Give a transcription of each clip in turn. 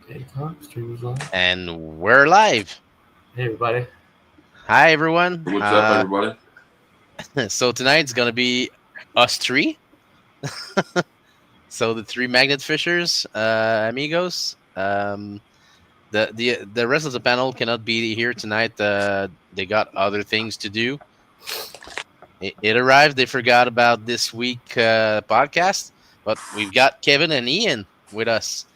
Okay, stream is live. And we're live. Hey, everybody. Hi, everyone. What's up, everybody? So tonight's gonna be us three. So the three magnet fishers, amigos. The rest of the panel cannot be here tonight. They got other things to do. It arrived. They forgot about this week podcast, but we've got Kevin and Ian with us.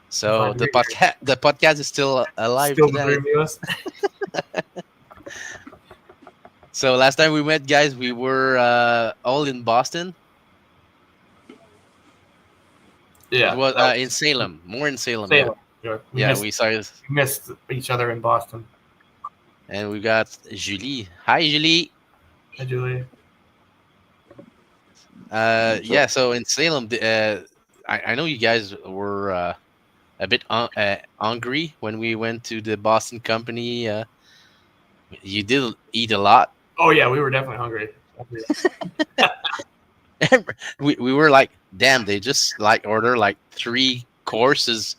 So Glad to be here. the podcast is still alive Still the today. three of us. So last time we met, guys, we were all in Boston. Yeah. It was in Salem, more in Salem. Salem. Yeah, we saw it. We missed each other in Boston. And we got Julie. Hi, Julie. Hi, Julie. Yeah, so in Salem, I know you guys were a bit hungry when we went to the Boston company. You did eat a lot. Oh, yeah, we were definitely hungry. we were like, damn, they just like order like 3 courses,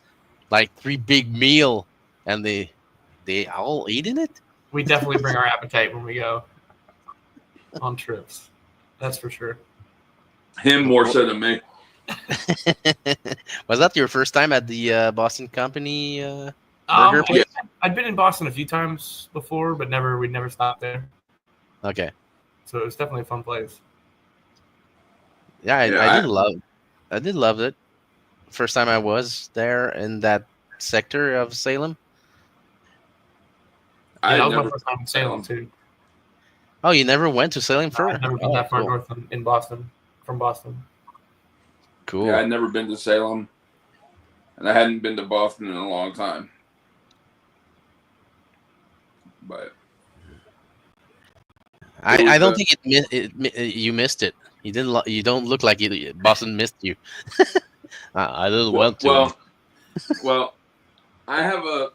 like 3 big meal, and they all eating it. We definitely bring our appetite when we go on trips. That's for sure. Him more so than me. Was that your first time at the Boston company burger place? I'd been in Boston a few times before, but we'd never stopped there. Okay. So it was definitely a fun place. Yeah, I did love it. First time I was there in that sector of Salem. Yeah, that was my first time in Salem too. Oh, you never went to Salem No, first? I've never been that far north in Boston, from Boston. Cool. Yeah, I'd never been to Salem, and I hadn't been to Boston in a long time. But I don't think you missed it. You didn't. You don't look like Boston missed you. I didn't want to. Well, I have a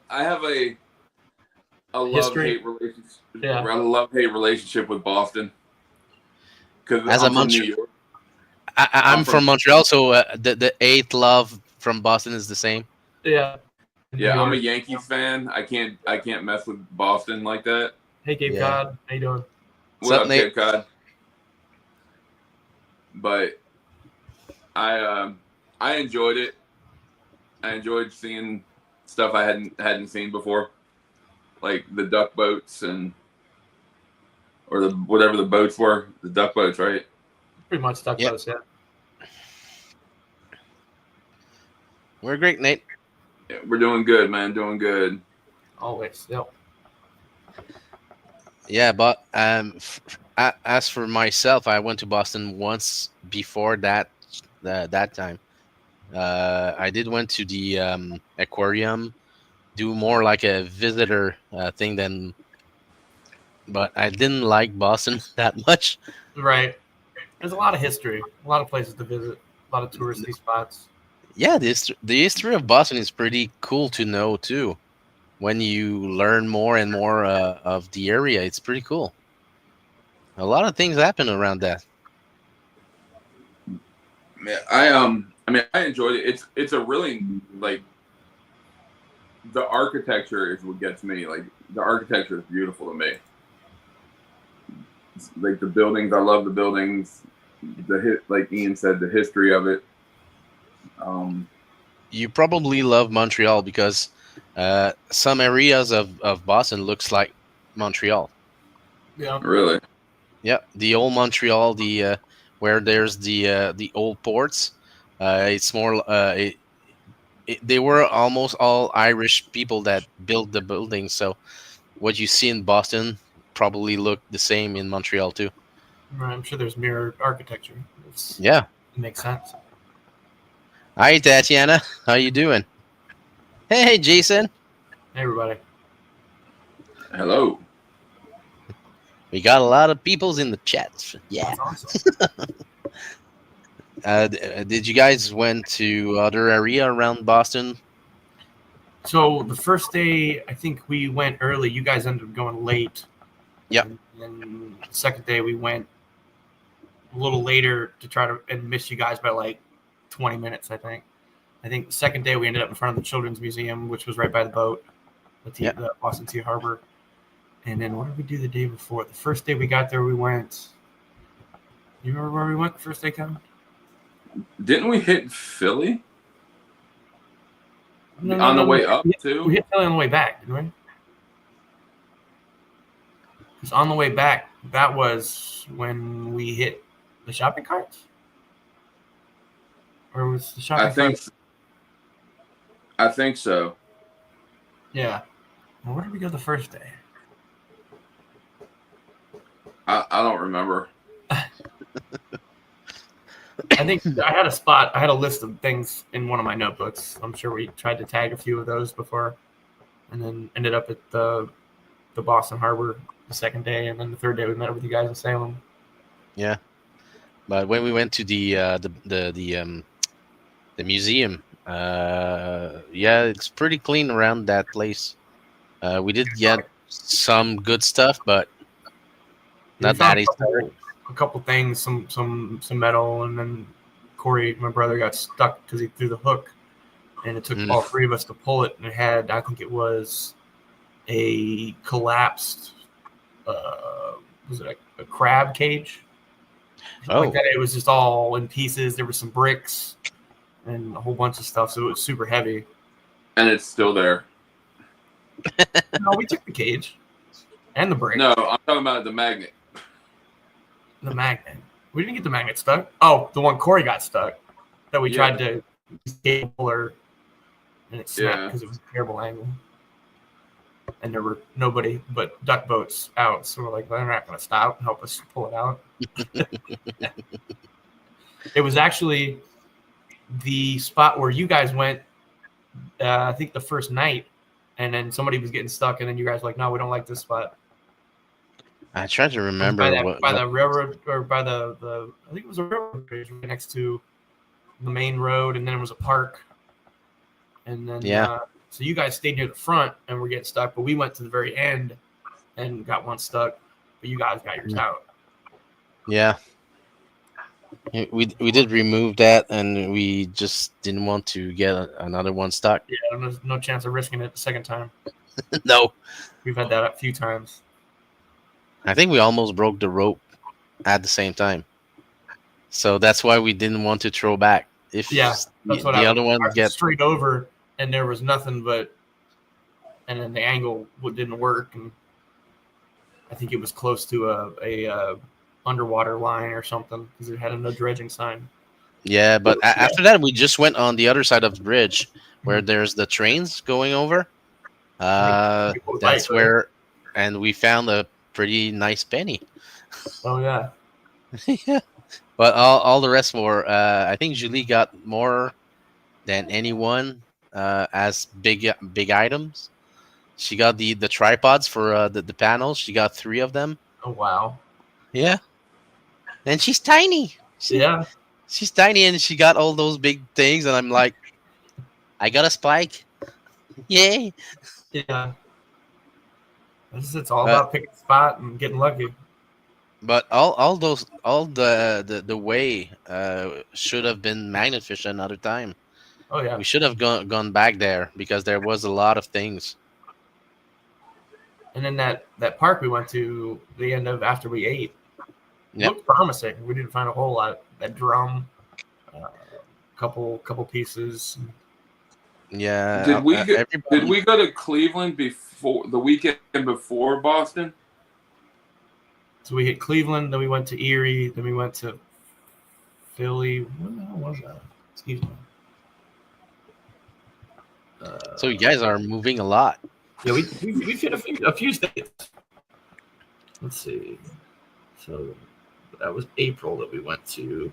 love-hate relationship. Yeah. A love-hate relationship with Boston. Because As I'm a from Montreal, New York. I'm from Montreal, so the 8th love from Boston is the same. Yeah. Yeah, I'm a Yankees fan. I can't mess with Boston like that. Hey, Cape Cod. How you doing? What up, Cape Cod? But I enjoyed it. I enjoyed seeing stuff I hadn't seen before, like the duck boats or whatever the boats were. The duck boats, right? Pretty much duck boats, yeah. We're great, Nate. Yeah, we're doing good, man. Doing good. Always, yep. Yeah, but as for myself, I went to Boston once before that time. I did went to the aquarium, do more like a visitor thing but I didn't like Boston that much. Right. There's a lot of history, a lot of places to visit, a lot of touristy spots. Yeah, the history of Boston is pretty cool to know too. When you learn more and more of the area, it's pretty cool. A lot of things happen around that. Yeah, I enjoyed it. It's a really, like, the architecture is what gets me. Like, the architecture is beautiful to me. It's like the buildings, I love the buildings. Like Ian said, the history of it. You probably love Montreal because some areas of Boston looks like Montreal. Yeah. Really? Yeah, the old Montreal, where there's the old ports. It's more. They were almost all Irish people that built the buildings. So what you see in Boston probably look the same in Montreal too. Right, I'm sure there's mirror architecture. Yeah, it makes sense. Hi, Tatiana. How you doing? Hey, Jason. Hey, everybody. Hello. We got a lot of peoples in the chat. Yeah. That's awesome. Did you guys went to other area around Boston? So the first day, I think we went early. You guys ended up going late. Yep. And the second day, we went a little later to try to and miss you guys by like 20 minutes, I think. I think the second day we ended up in front of the Children's Museum, which was right by the boat, the Boston Sea Harbor. And then what did we do the day before? The first day we got there, we went. You remember where we went the first day, Kevin? Didn't we hit Philly No, the way up too? We hit Philly on the way back, didn't we? Because on the way back, that was when we hit the shopping carts? Or was the shopping carts? I think so. Yeah. Well, where did we go the first day? I don't remember. I think I had a list of things in one of my notebooks. I'm sure we tried to tag a few of those before, and then ended up at the Boston Harbor the second day, and then the third day we met up with you guys in Salem. Yeah, but when we went to the museum, it's pretty clean around that place. We did get some good stuff, but not that easy. A couple things, some metal, and then Corey, my brother, got stuck because he threw the hook, and it took all three of us to pull it. And it had, I think it was a collapsed, was it a crab cage? Like that. It was just all in pieces. There were some bricks and a whole bunch of stuff, so it was super heavy. And it's still there. No, we took the cage and the brick. No, I'm talking about the magnet. The magnet. We didn't get the magnet stuck. Oh, the one Corey got stuck that we tried to pull her, and it snapped because it was a terrible angle. And there were nobody but duck boats out, so we're like, well, they're not going to stop and help us pull it out. It was actually the spot where you guys went, I think the first night, and then somebody was getting stuck, and then you guys were like, no, we don't like this spot. I tried to remember by the railroad, or by the I think it was a railroad bridge right next to the main road, and then it was a park, and then so you guys stayed near the front and were getting stuck, but we went to the very end and got one stuck, but you guys got yours out. Yeah, we did remove that, and we just didn't want to get another one stuck. Yeah, there's no chance of risking it the second time. No, we've had that a few times. I think we almost broke the rope at the same time, so that's why we didn't want to throw back. If that's what the other one get straight over, and there was nothing but, and then the angle didn't work, and I think it was close to a underwater line or something because it had a no dredging sign. Yeah, but after that, we just went on the other side of the bridge where there's the trains going over. That's where, and we found a pretty nice penny. Oh yeah. Yeah, but all the rest were. I think Julie got more than anyone as big items. She got the tripods for the panels. She got 3 of them. Oh wow. Yeah. And she's tiny. She's tiny, and she got all those big things, and I'm like, I got a spike. Yay. Yeah. It's all about picking a spot and getting lucky. But all the way should have been magnet fish another time. Oh yeah. We should have gone back there because there was a lot of things. And then that park we went to the end of after we ate. Yep. Looked promising. We didn't find a whole lot. That drum, couple pieces. Yeah. Did we go to Cleveland before the weekend before Boston? So we hit Cleveland, then we went to Erie, then we went to Philly. What the hell was that? Excuse me. So you guys are moving a lot. Yeah, we've hit a few states. Let's see. So that was April that we went to.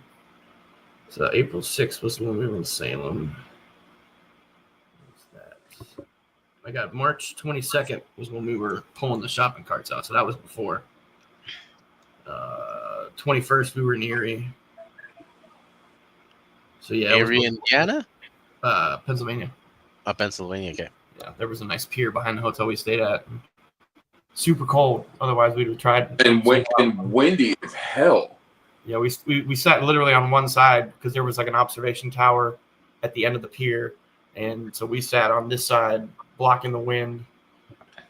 So April 6th was when we were in Salem. What's that? I got March 22nd was when we were pulling the shopping carts out. So that was before. 21st we were in Erie. So yeah, Erie, Indiana? Pennsylvania. Oh, Pennsylvania, okay. Yeah, there was a nice pier behind the hotel we stayed at. Super cold. Otherwise, we'd have tried. And windy as hell. Yeah, we sat literally on one side because there was like an observation tower at the end of the pier, and so we sat on this side, blocking the wind,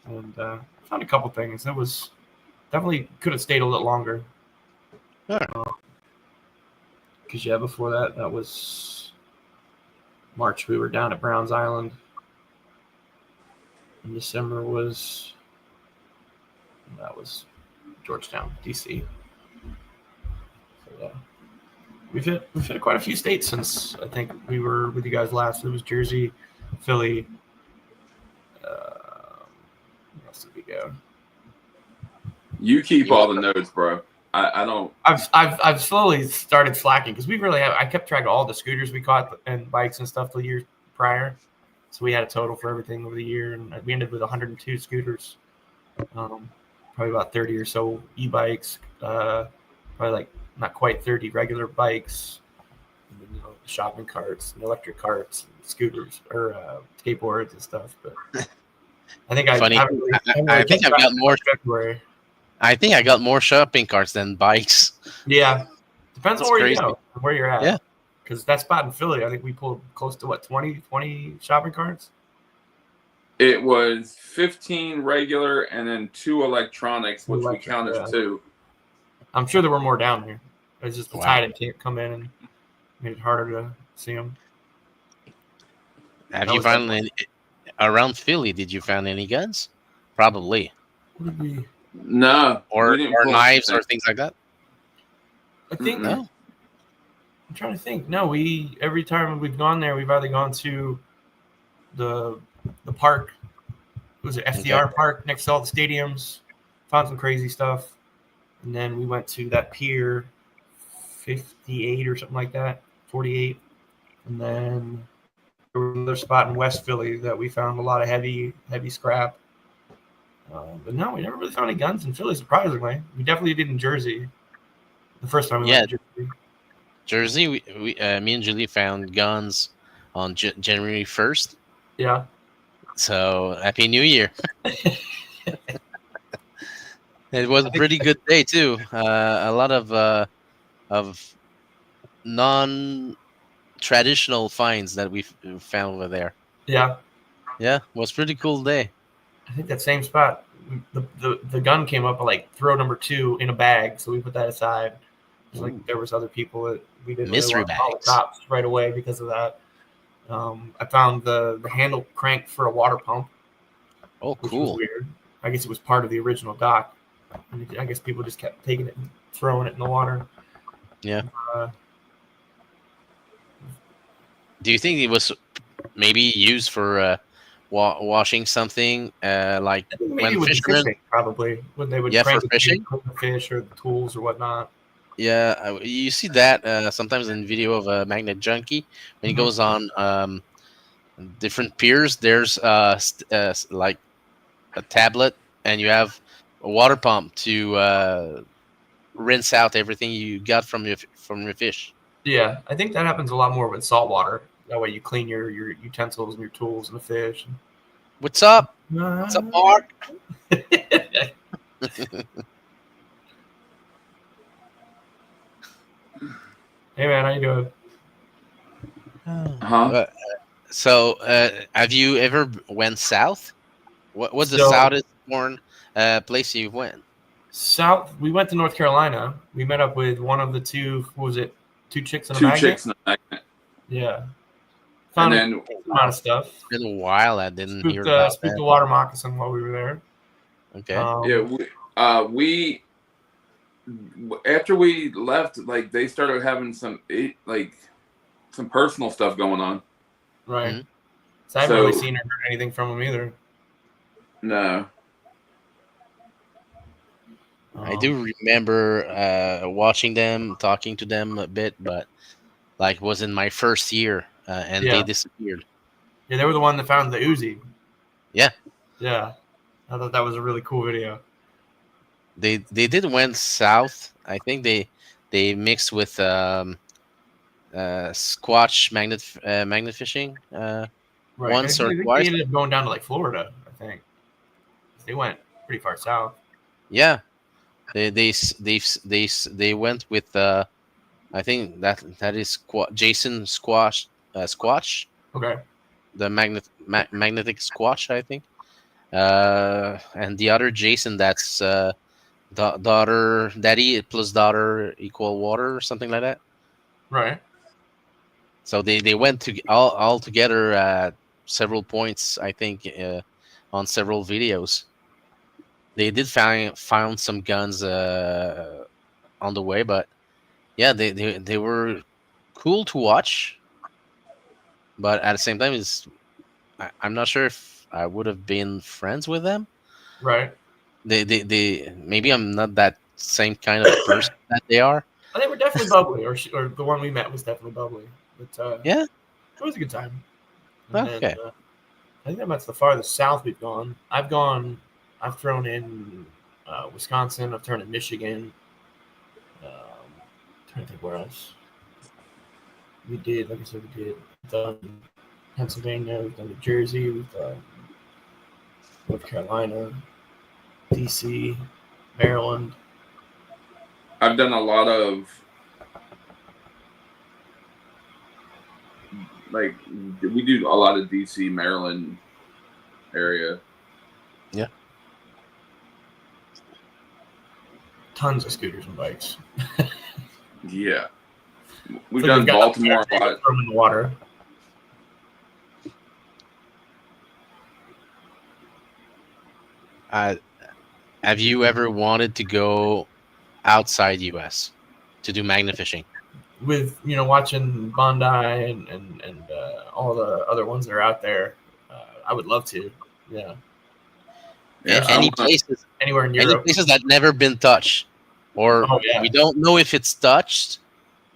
and found a couple things. That was definitely could have stayed a little longer. Because before that was March. We were down at Browns Island. In December was Georgetown, DC. So yeah, we've hit quite a few states since I think we were with you guys last. It was Jersey, Philly. Where else did we go? You keep all the notes, bro. I don't. I've slowly started slacking because we really have. I kept track of all the scooters we caught and bikes and stuff the years prior. So we had a total for everything over the year, and we ended with 102 scooters. Probably about 30 or so e-bikes. Probably like not quite 30 regular bikes. And then, shopping carts, and electric carts, and scooters or skateboards and stuff. But I think I think I've got more February. I think I got more shopping carts than bikes. Yeah, depends on where you go, where you're at. Yeah, because that spot in Philly, I think we pulled close to 20 shopping carts. It was 15 regular and then 2 electronics, which we count as 2. I'm sure there were more down there. It's just the tide can't come in and made it harder to see them. Have you found any around Philly? Did you find any guns? Probably. No, or knives or things like that. I think no. I'm trying to think. No, every time we've gone there, we've either gone to the park. Was it FDR Park next to all the stadiums? Found some crazy stuff, and then we went to that pier, 58 or something like that, 48, and then there was another spot in West Philly that we found a lot of heavy scrap. But no, we never really found any guns in Philly, surprisingly. We definitely did in Jersey. The first time we went to Jersey. Jersey, me and Julie found guns on January 1st. Yeah. So, Happy New Year. It was a pretty good day, too. A lot of non-traditional finds that we found over there. Yeah. Yeah, it was a pretty cool day. I think that same spot, the gun came up at like throw number 2 in a bag, so we put that aside. Like there was other people that we didn't mystery really want to call the cops right away because of that. I found the handle crank for a water pump. Oh, which cool! Was weird. I guess it was part of the original dock. I guess people just kept taking it and throwing it in the water. Yeah. Do you think it was maybe used for washing something like when fishermen probably when they would for fishing the fish or the tools or whatnot. Yeah, you see that sometimes in video of a magnet junkie when he goes on different piers. There's like a tablet, and you have a water pump to rinse out everything you got from your fish. Yeah, I think that happens a lot more with salt water. That way you clean your utensils and your tools and the fish. What's up? What's up, Mark? Hey man, how you doing? So, have you ever went south? What was the southest place you went? South. We went to North Carolina. We met up with one of the 2. What was it? 2 chicks in a 2 magnet. Chicks in a magnet. Yeah. Found a lot of stuff. It's been a while. I didn't hear about that. Spooked the water moccasin while we were there. Okay. We after we left, like they started having some personal stuff going on. Right. Mm-hmm. So I haven't really seen or heard anything from them either. No. I do remember watching them, talking to them a bit, but like it was in my first year, and they disappeared. Yeah, they were the one that found the Uzi. Yeah. Yeah. I thought that was a really cool video. They did went south. I think they mixed with squash magnet fishing once or twice. They ended up going down to like Florida, I think. They went pretty far south. Yeah. They went with I think that is Jason Squash Squatch, Okay. the magnetic Squatch, I think. And the other Jason, that's daughter, daddy plus daughter equal water or something like that. Right. So they went to all together at several points, I think, on several videos. They did found some guns on the way, but yeah, they were cool to watch. But at the same time, I'm not sure if I would have been friends with them. Right. They maybe I'm not that same kind of person that they are. They were definitely bubbly, or the one we met was definitely bubbly. But Yeah. it was a good time. And Okay. then, I think that's the farthest south we've gone. I've thrown in Wisconsin. I've thrown in Michigan. Trying to think where else. We did, like I said, we did done Pennsylvania, we've done New Jersey, we've done North Carolina, DC, Maryland. I've done a lot of we do a lot of DC, Maryland area. Yeah. Tons of scooters and bikes. Yeah. We've done Baltimore a lot. From in the water. Have you ever wanted to go outside US to do magnet fishing? With watching Bondi and all the other ones that are out there, I would love to. Yeah. Any places anywhere in Europe? Any places that never been touched, or we don't know if it's touched.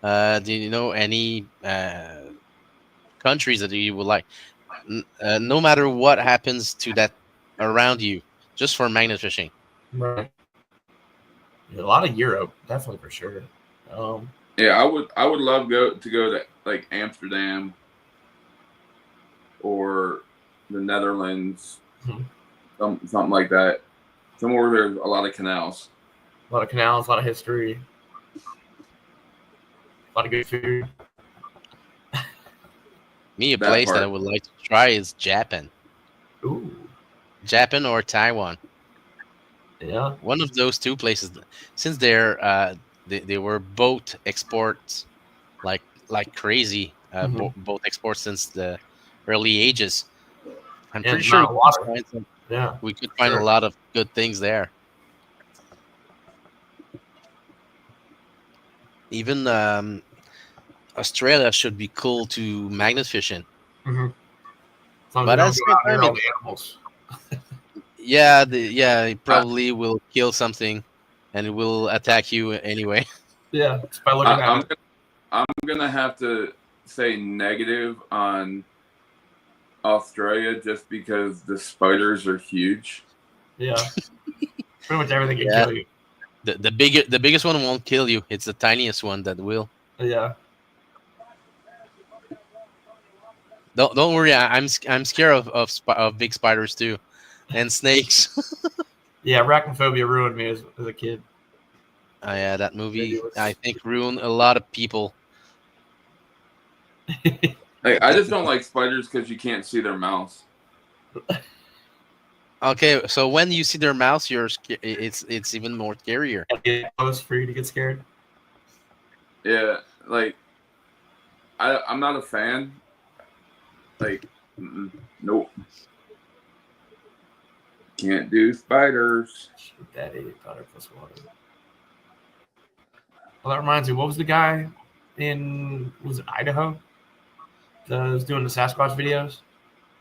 Do you know any countries that you would like? No matter what happens to that around you, just for magnet fishing. Right. Yeah, a lot of Europe, definitely for sure. Yeah, I would love to go to like Amsterdam or the Netherlands, something like that. Somewhere where there's a lot of canals. A lot of canals, a lot of history, a lot of good food. Me, a place that I would like to try is Japan. Ooh. Japan or Taiwan. Yeah. One of those two places. Since they were both exports like crazy, both exports since the early ages. I'm pretty sure we could find a lot of good things there. Even Australia should be cool to magnet fishing. But as all the animals. Yeah, it probably will kill something, and it will attack you anyway. Yeah, just by looking at it. I'm gonna have to say negative on Australia just because the spiders are huge. Yeah, pretty much everything can kill you. The biggest one won't kill you. It's the tiniest one that will. Yeah. Don't worry. I'm scared of big spiders too, and snakes. Yeah, arachnophobia ruined me as a kid. Yeah, that movie I think ruined a lot of people. I just don't like spiders because you can't see their mouths. Okay, so when you see their mouths, it's even more scarier. It's for you to get scared. Yeah, I'm not a fan. Nope. Can't do spiders. That 80 powder plus water. Well, that reminds me. What was the guy was it Idaho? That was doing the Sasquatch videos.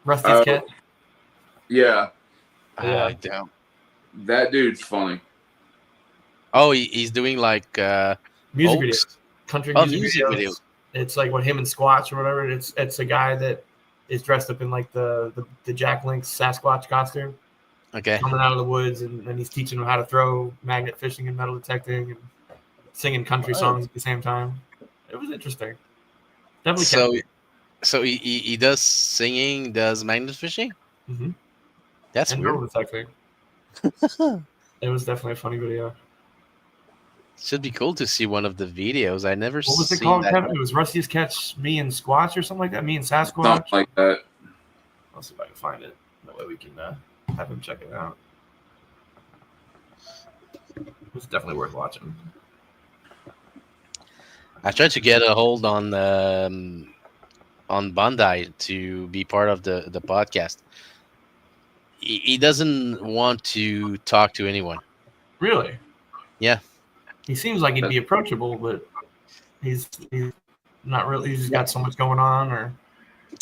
Rusty's Cat. Yeah. Damn. That dude's funny. Oh, he's doing like music videos, country music videos. It's like what him and Squatch or whatever. It's a guy that is dressed up in like the Jack Link's Sasquatch costume. Okay. Coming out of the woods, and he's teaching them how to throw magnet fishing and metal detecting and singing country songs at the same time. It was interesting. Definitely. So he does singing, does magnet fishing. Mm-hmm. That's and weird. Metal detecting. It was definitely a funny video. Should be cool to see one of the videos. I never What was it seen called, that. Kevin? It was Rusty's Catch Me and Squatch or something like that. Me and Sasquatch. Something like that. I'll see if I can find it. That way we can have him check it out. It's definitely worth watching. I tried to get a hold on Bandai to be part of the podcast. He doesn't want to talk to anyone. Really? Yeah. He seems like he'd be approachable, but he's not really. He's just got so much going on, or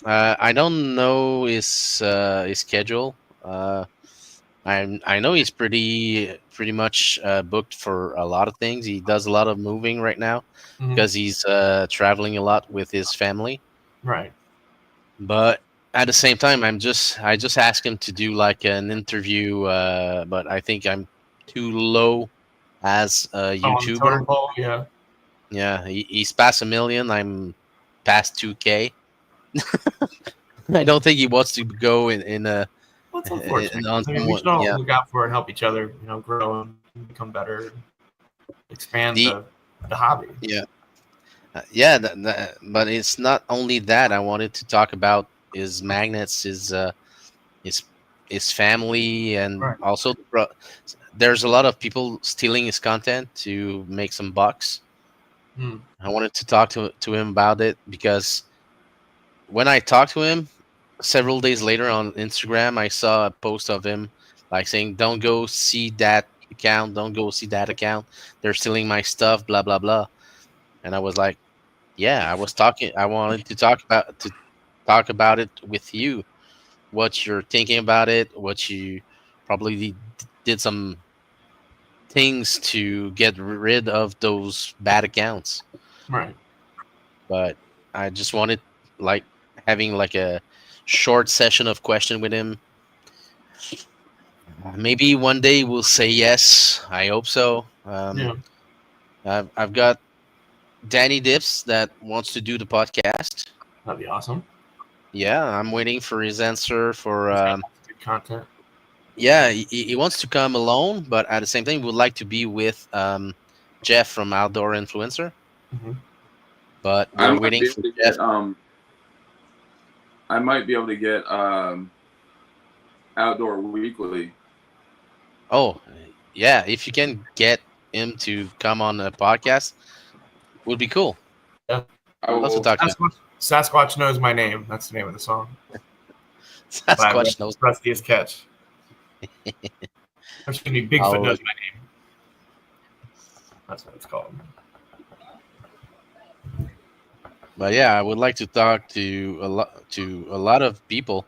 I don't know his schedule. I know he's pretty much booked for a lot of things. He does a lot of moving right now because he's traveling a lot with his family. Right. But at the same time, I just asked him to do like an interview, but I think I'm too low as a YouTuber. Pole, yeah. Yeah, he's past 1 million. I'm past 2K. I don't think he wants to go in a. Well, it's unfortunate. I mean, we should all look out for it and help each other, grow and become better, expand the hobby. Yeah. But it's not only that. I wanted to talk about his magnets, his family, and also there's a lot of people stealing his content to make some bucks. I wanted to talk to him about it because when I talked to him several days later on Instagram, I saw a post of him like saying, "Don't go see that account. Don't go see that account. They're stealing my stuff. Blah blah blah." And I was like, "Yeah, I wanted to talk about it with you. What you're thinking about it. What you probably did some things to get rid of those bad accounts." Right. But I just wanted like having like a short session of question with him. Maybe one day we'll say yes. I hope so. I've got Danny Dips that wants to do the podcast. That'd be awesome. Yeah, I'm waiting for his answer for good content. Yeah, he wants to come alone, but at the same time, he would like to be with Jeff from Outdoor Influencer. But we're waiting for Jeff. I might be able to get Outdoor Weekly. Oh, yeah. If you can get him to come on a podcast, would be cool. Yeah. I'd love to talk to him. Sasquatch Knows My Name. That's the name of the song. Sasquatch Knows. Rusty's Catch. There's going to be Bigfoot Knows My Name. That's what it's called. But yeah, I would like to talk to a lot of people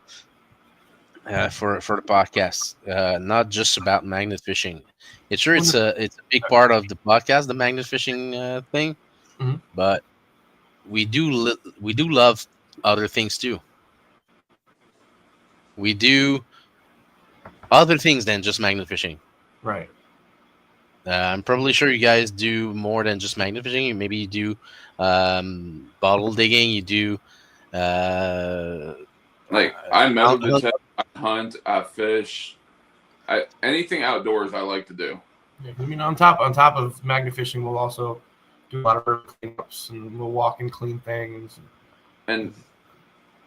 for the podcast, not just about magnet fishing. It's a big part of the podcast, the magnet fishing thing, but we do love other things too. We do other things than just magnet fishing. Right. I'm probably sure you guys do more than just magnet fishing. Maybe you do bottle digging. You do like I metal detect, I hunt, I fish, anything outdoors. I like to do. Yeah, I mean, on top of magnet fishing, we'll also do a lot of cleanups, and we'll walk and clean things. And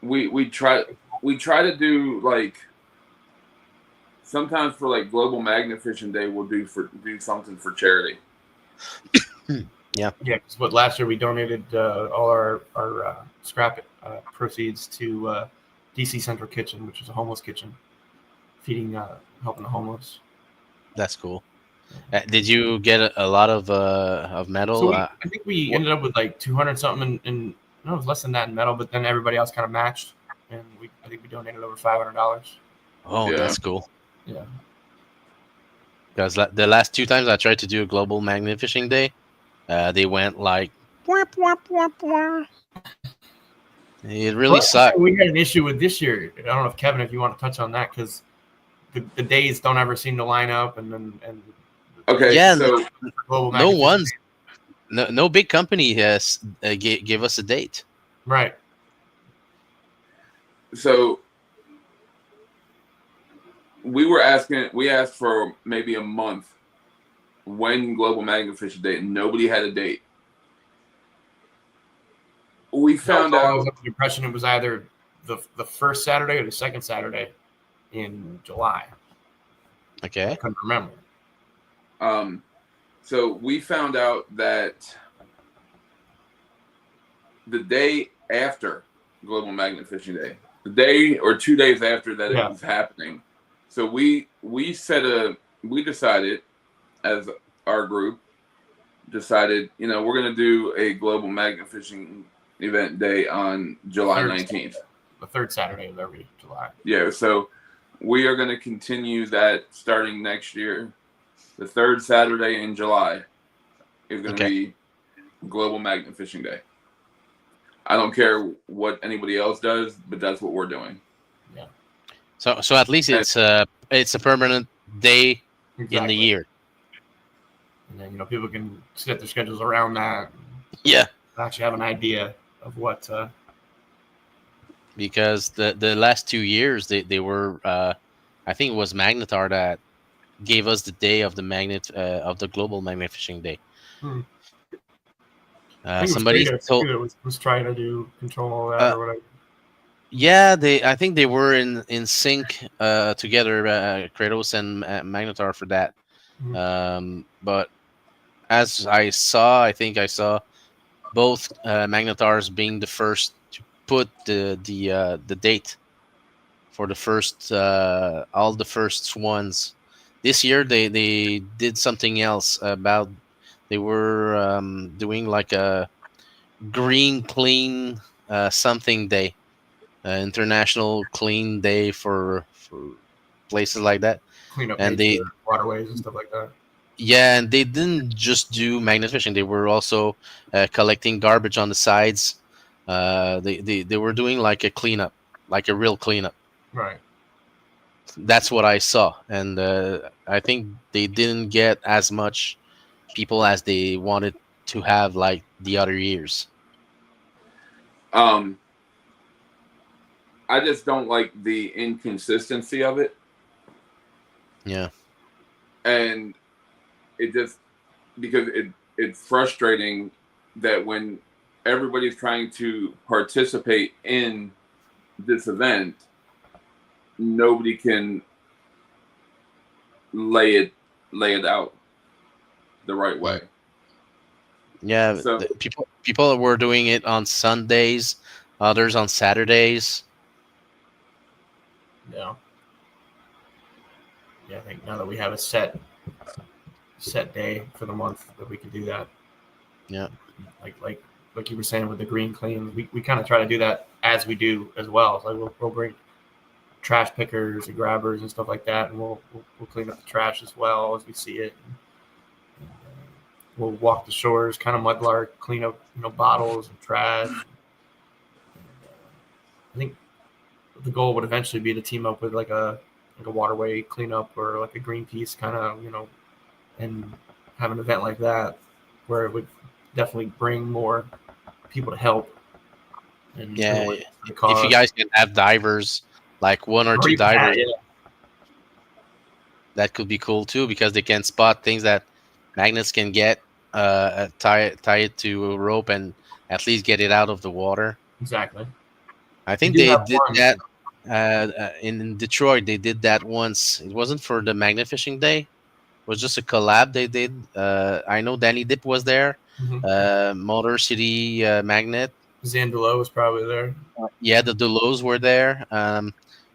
we try to do like. Sometimes for like Global Magnet Fishing Day, we'll do something for charity. Yeah. Because last year we donated all our scrap proceeds to DC Central Kitchen, which is a homeless kitchen, feeding, helping the homeless. That's cool. Did you get a lot of metal? So I think we ended up with like 200 something, and no, it was less than that in metal. But then everybody else kind of matched, and I think we donated over $500. Oh, yeah. That's cool. Yeah. Because the last 2 times I tried to do a Global Magnet Fishing Day, they went like. It really sucked. We had an issue with this year. I don't know if Kevin, if you want to touch on that, because the days don't ever seem to line up, and okay, yeah, so no big company has gave us a date. Right. So we asked for maybe a month when Global Magnet Fishing Day, and nobody had a date. We found out. I was under the impression it was either the first Saturday or the second Saturday in July. Okay. I couldn't remember. So we found out that the day after Global Magnet Fishing Day, the day or 2 days after that it was happening. So we decided as our group decided, we're going to do a Global Magnet Fishing event day on July 19th. The third Saturday of every July. Yeah, so we are going to continue that starting next year. The third Saturday in July is going to be Global Magnet Fishing Day. I don't care what anybody else does, but that's what we're doing. Yeah. So at least it's a permanent day in the year. And then people can set their schedules around that. Yeah. Actually have an idea of what. Because the last 2 years they were I think it was Magnetar that gave us the day of the Global Magnet Fishing Day. Somebody was trying to do control all that or whatever. Yeah, I think they were in sync together, Kratos and Magnetar for that. But as I think I saw both Magnetars being the first to put the date for the first all the first ones. This year they did something else about. They were doing like a green clean something day, international clean day for places like that. Clean up and they waterways and stuff like that. Yeah, and they didn't just do magnet fishing. They were also collecting garbage on the sides. They were doing like a cleanup, like a real cleanup. Right. That's what I saw, and I think they didn't get as much people as they wanted to have like the other years. I just don't like the inconsistency of it. Yeah. And it just, because it's frustrating that when everybody's trying to participate in this event, nobody can lay it out the right way. Yeah, so, people were doing it on Sundays, others on Saturdays. Yeah. Yeah, I think now that we have a set day for the month that we can do that. Yeah. Like you were saying with the green clean, we kind of try to do that as we do as well. So we'll bring trash pickers and grabbers and stuff like that, and we'll clean up the trash as well as we see it. And we'll walk the shores, kind of mudlark, clean up bottles and trash. I think the goal would eventually be to team up with like a waterway cleanup or like a Greenpeace kind of and have an event like that where it would definitely bring more people to help. And if you guys can have divers, like one or two divers, that could be cool too, because they can spot things that magnets can get, tie it to a rope and at least get it out of the water. Exactly. I think they did that in Detroit. They did that once. It wasn't for the Magnet Fishing Day. It was just a collab they did. I know Danny Dip was there. Motor City Magnet. Zandolo was probably there. Yeah, the Delos were there. I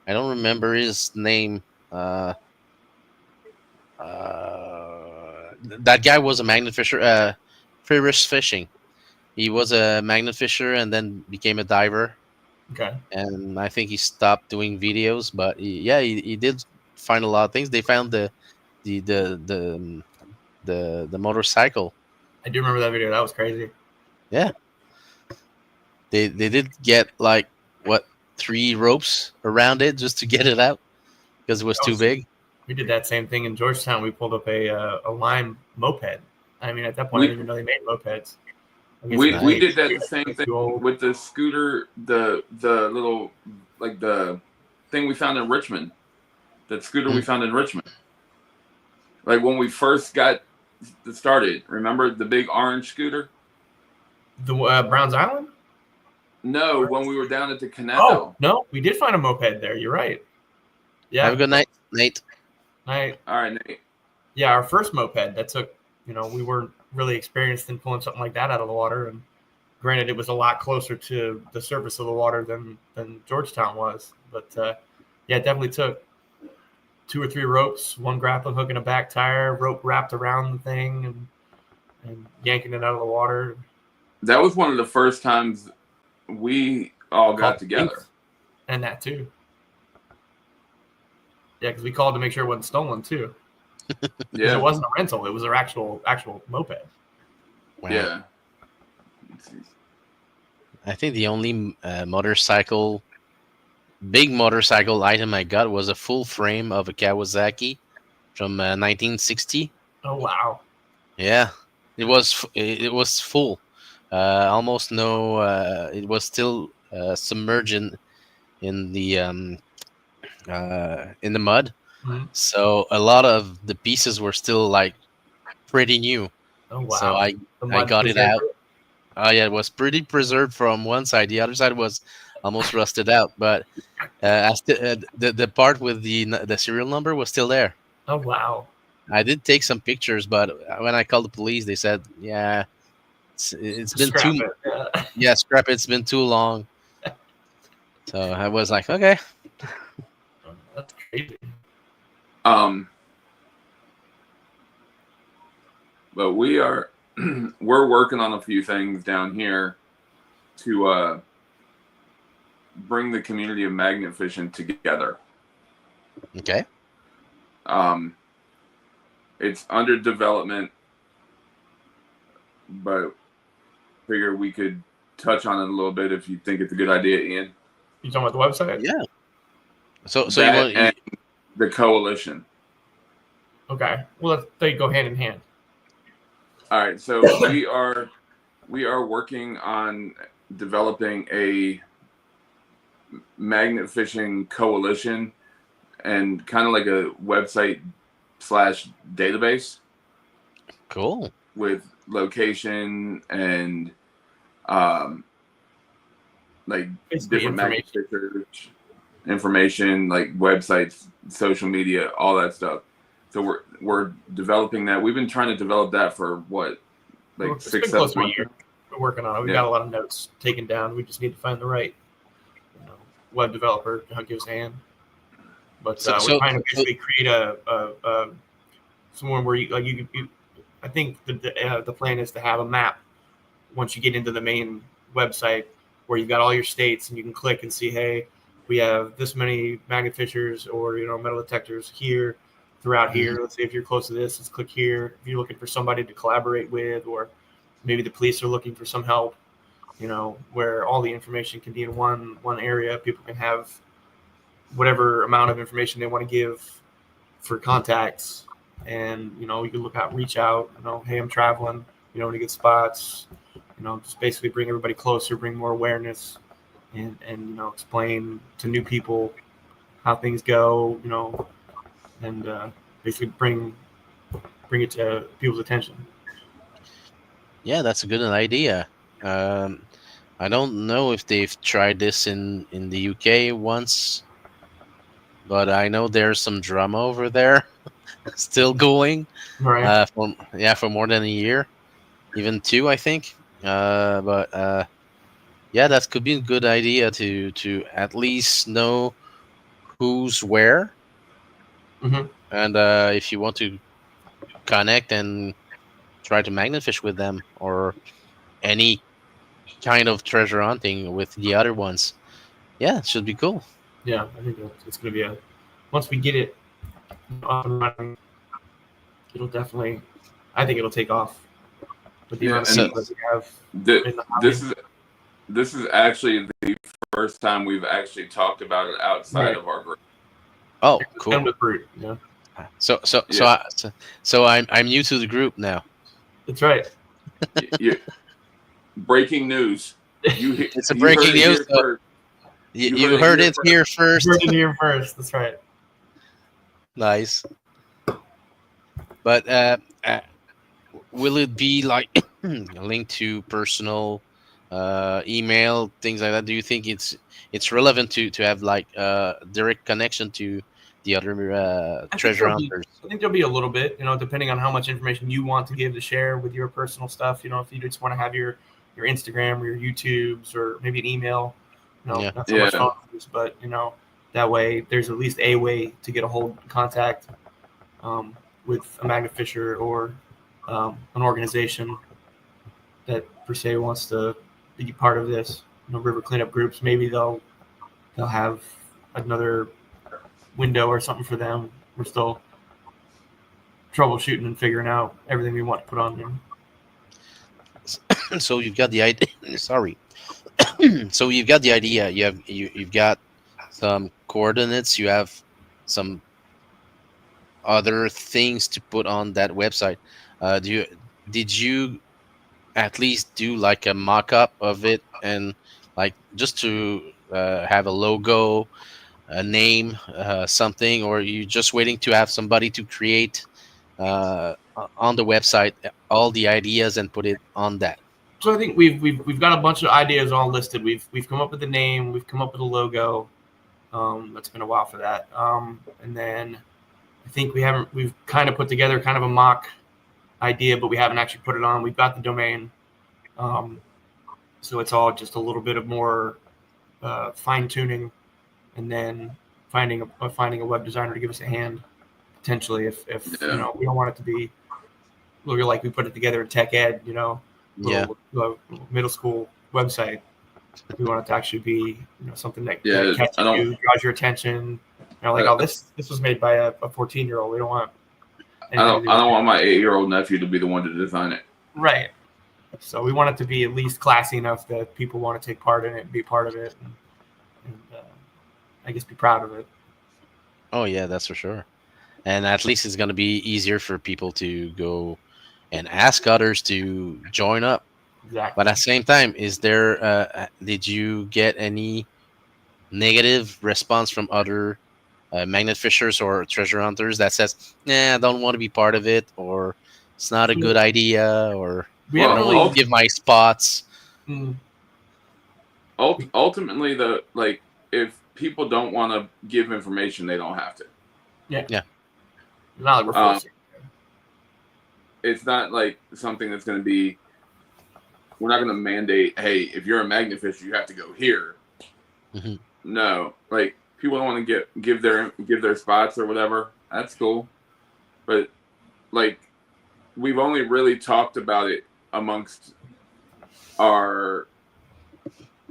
don't remember his name. That guy was a magnet fisher. Furious Fishing. He was a magnet fisher and then became a diver. Okay. And I think he stopped doing videos, but he did find a lot of things. They found the motorcycle. I do remember that video. That was crazy. Yeah. They did get like 3 ropes around it just to get it out because it was too big. We did that same thing in Georgetown. We pulled up a Lime moped. I mean, at that point, I didn't even know they made mopeds. We did that the same thing with the scooter, the little, like the thing we found in Richmond, that scooter we found in Richmond. Like when we first got started. Remember the big orange scooter? The Browns Island? No, when we were down at the canal. Oh, no, we did find a moped there. You're right. Yeah. Have a good night, Nate. Night. All right, Nate. Yeah, our first moped that took, we weren't really experienced in pulling something like that out of the water. And granted, it was a lot closer to the surface of the water than Georgetown was. But, yeah, it definitely took 2 or 3 ropes, 1 grappling hook and a back tire, rope wrapped around the thing and yanking it out of the water. That was one of the first times we all got together. And that too. Yeah, because we called to make sure it wasn't stolen too. Yeah, it wasn't a rental; it was our actual moped. Wow. Yeah. I think the only big motorcycle item I got was a full frame of a Kawasaki from 1960. Oh wow! Yeah, it was full. Almost no. It was still submerged in the mud. Mm-hmm. So a lot of the pieces were still like pretty new. Oh wow! So I got it out. Yeah, it was pretty preserved from one side. The other side was almost rusted out, but the part with the serial number was still there. Oh wow! I did take some pictures, but when I called the police, they said, "Yeah, it's been too yeah, scrap. It's been too long." So I was like, "Okay." That's crazy. But we're working on a few things down here to bring the community of magnet fishing together. Okay. It's under development, but figure we could touch on it a little bit if you think it's a good idea, Ian. You talking about the website? Yeah. So that and the coalition. Okay. Well, they go hand in hand. All right. So we are working on developing a magnet fishing coalition and kind of like a website / database. Cool. With location and like basically different magnet fishers, information, like websites, social media, all that stuff. So we're developing that. We've been trying to develop that for what, like 6, 7 months. We're working on it. We've got a lot of notes taken down. We just need to find the right web developer to give us a hand. But we're trying to basically create a somewhere where you I think the plan is to have a map once you get into the main website where you've got all your states and you can click and see, hey, we have this many magnet fishers or metal detectors here throughout here. Let's say if you're close to this, let's click here. If you're looking for somebody to collaborate with, or maybe the police are looking for some help, where all the information can be in one area. People can have whatever amount of information they want to give for contacts. And, you can reach out, hey, I'm traveling, any good spots, just basically bring everybody closer, bring more awareness and explain to new people how things go, and basically bring it to people's attention. Yeah, that's a good idea. I don't know if they've tried this in the UK once, but I know there's some drama over there still going. Right. For more than a year, even 2, I think. But yeah, that could be a good idea to at least know who's where. Mm-hmm. And if you want to connect and try to magnet fish with them or any kind of treasure hunting with the other ones, yeah, it should be cool. Yeah, I think it's going to be once we get it up and running, it'll definitely, I think it'll take off. With the amount of people that we have in the hobby. This is actually the first time we've actually talked about it outside of our group. Oh, cool. And with Brute, yeah. So I'm new to the group now. That's right. Breaking news. It's a breaking news. You heard it here first. You heard it here first. That's right. Nice. But will it be like linked to personal email, things like that? Do you think it's relevant to have like direct connection to the other treasure hunters? I think there'll be a little bit, depending on how much information you want to give to share with your personal stuff. If you just want to have your Instagram or your YouTubes or maybe an email, not so much phone numbers, but that way there's at least a way to get a hold contact with a magnet fisher or an organization that per se wants to be part of this. River cleanup groups, maybe they'll have another window or something for them. We're still troubleshooting and figuring out everything we want to put on there. So you've got the idea. Sorry. So you've got the idea. You've got some coordinates. You have some other things to put on that website. Did you at least do like a mock-up of it, and like just to have a logo, a name, something, or are you just waiting to have somebody to create on the website all the ideas and put it on that? So I think we've got a bunch of ideas all listed. We've come up with a name. We've come up with a logo. It's been a while for that. And then I think we've kind of put together kind of a mock idea, but we haven't actually put it on. We've got the domain. So it's all just a little bit of more fine tuning, and then finding a web designer to give us a hand potentially if we don't want it to be look like we put it together in tech ed, little middle school website. We want it to actually be something that catches you, draws your attention. This was made by a 14-year-old. We don't want. I don't want my 8-year-old nephew to be the one to design it. Right. So we want it to be at least classy enough that people want to take part in it and be part of it, and I guess be proud of it. Oh yeah, that's for sure. And at least it's going to be easier for people to go and ask others to join up. Exactly. But at the same time, is there? Did you get any negative response from other magnet fishers or treasure hunters that says, "Nah, I don't want to be part of it," or "It's not a good idea," or we haven't really give my spots? Ultimately, if people don't want to give information, they don't have to. Yeah. Not like we're forcing. It's not like something that's going to be. We're not going to mandate, hey, if you're a magnet fisher, you have to go here. Mm-hmm. No, like people don't want to give their spots or whatever. That's cool, but like we've only really talked about it amongst our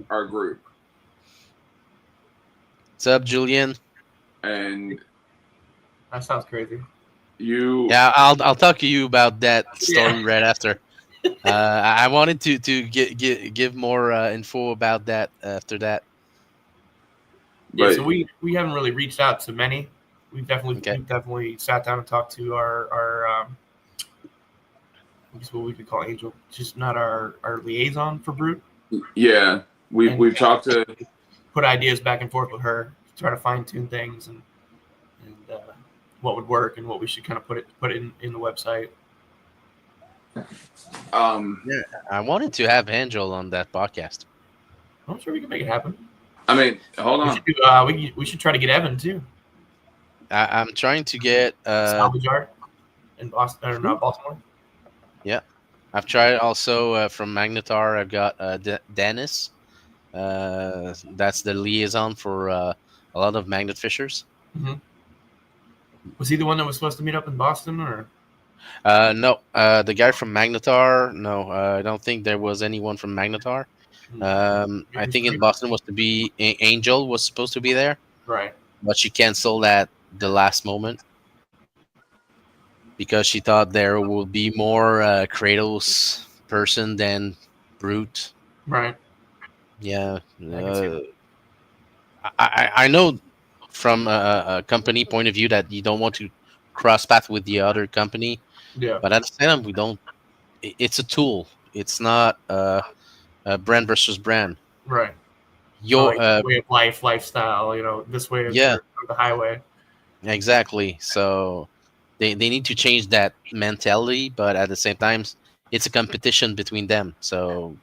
group. What's up, Julian? And that sounds crazy. Yeah, I'll talk to you about that story right after. I wanted to give more info about that after that. Yeah, so we haven't really reached out to many. We've definitely sat down and talked to our I guess what we could call Angel, just not our liaison for Brute. Yeah, we've talked to, put ideas back and forth with her, try to fine tune things and what would work and what we should kind of put in the website. Yeah, I wanted to have Angel on that podcast. I'm sure we can make it happen. I mean, hold on. We should try to get Evan too. I'm trying to get Salvage Yard in Boston or not Baltimore. Yeah, I've tried also from Magnetar. I've got Dennis. That's the liaison for a lot of magnet fishers. Mm-hmm. Was he the one that was supposed to meet up in Boston, or? No, the guy from Magnetar. No, I don't think there was anyone from Magnetar. I think in Boston was to be Angel was supposed to be there, right? But she canceled at the last moment because she thought there would be more Kratos person than Brute. Right. Yeah. I know from a company point of view that you don't want to cross path with the other company. Yeah. But at the same time, we don't. It's a tool. It's not a brand versus brand. Right. Your way of lifestyle. This way is the highway. Exactly. So they need to change that mentality, but at the same time, it's a competition between them. So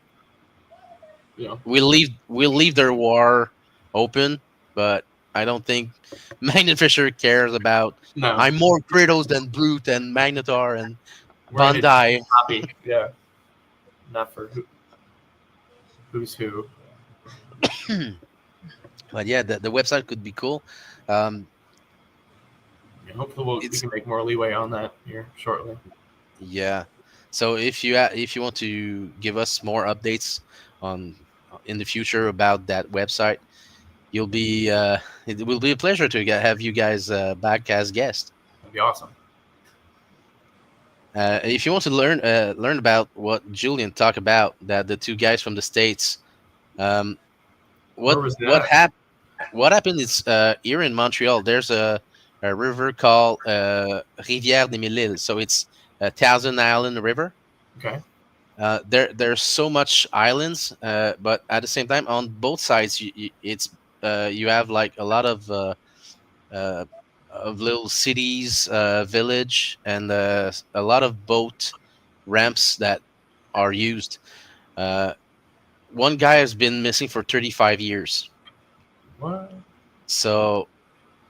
Yeah. we'll leave their war open, but I don't think Magnet Fisher cares about. No, I'm more Kratos than Brute and Magnetar and we're in a Bandai. hobby. Yeah, not for who's who. But yeah, the website could be cool. Um, Yeah, hopefully we it's can make more leeway on that here shortly. Yeah. So if you want to give us more updates on in the future about that website, you'll be it will be a pleasure to have you guys back as guests. That'd be awesome. If you want to learn about what Julian talked about, that the two guys from the States, um, Where was what that? what happened is here in Montreal, there's a river called Rivière des Mille Îles. So it's a Thousand Island River. Okay. There's so much islands, but at the same time, on both sides, you have like a lot uh, of little cities, village, and a lot of boat ramps that are used. Uh, One guy has been missing for 35 years. What? So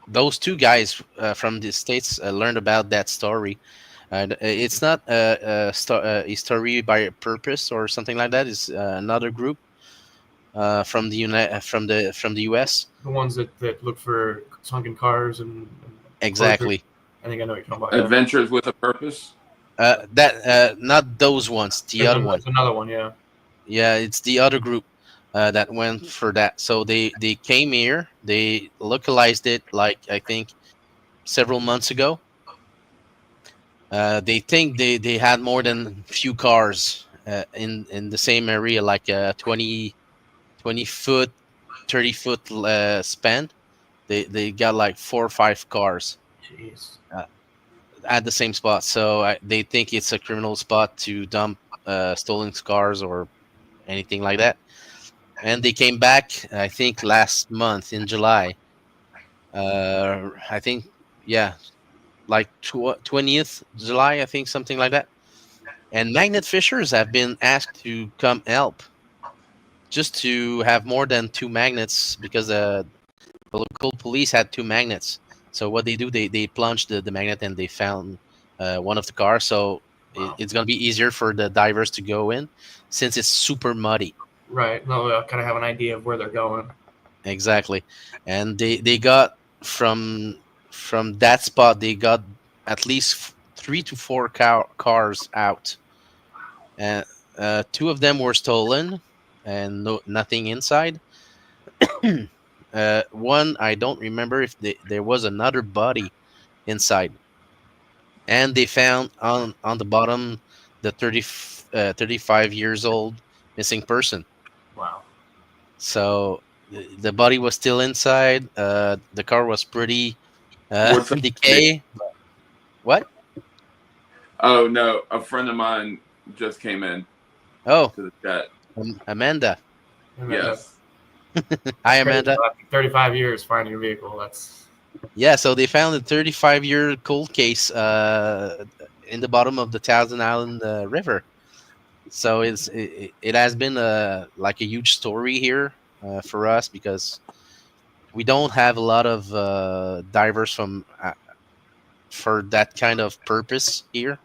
those two guys from the States learned about that story. And it's not a story by purpose or something like that. It's another group from the US. The ones that look for sunken cars and closures. Exactly. I think I know what you're talking about. Yeah. Adventures with a Purpose. That not those ones. The other one. There's another one. Yeah. Yeah, it's the other group that went for that. So they came here. They localized it like I think several months ago. They think they had more than few cars in the same area, like 20 foot, 30 foot span. They got like 4 or 5 cars Jeez. at the same spot. So they think it's a criminal spot to dump stolen cars or anything like that. And they came back, I think, last month in July. I think, yeah, like 20th July, I think, something like that. And magnet fishers have been asked to come help just to have more than 2 magnets because the local police had 2 magnets. So what they do, they plunged the magnet and they found one of the cars. So Wow. it's going to be easier for the divers to go in since it's super muddy. Right. No, I kind of have an idea of where they're going. Exactly. And they got from that spot, they got at least 3 to 4 cars out. And 2 of them were stolen and nothing inside. One, I don't remember if there was another body inside. And they found on the bottom the 35 years old missing person. Wow. So the body was still inside. The car was pretty What's up? decay. What? Oh no, a friend of mine just came in Oh, to the chat. Amanda. Yes. Hi, Amanda. 35 years finding a vehicle. That's Yeah, so they found a 35-year cold case in the bottom of the Thousand Island River. So it has been like a huge story here for us because we don't have a lot of divers from for that kind of purpose here.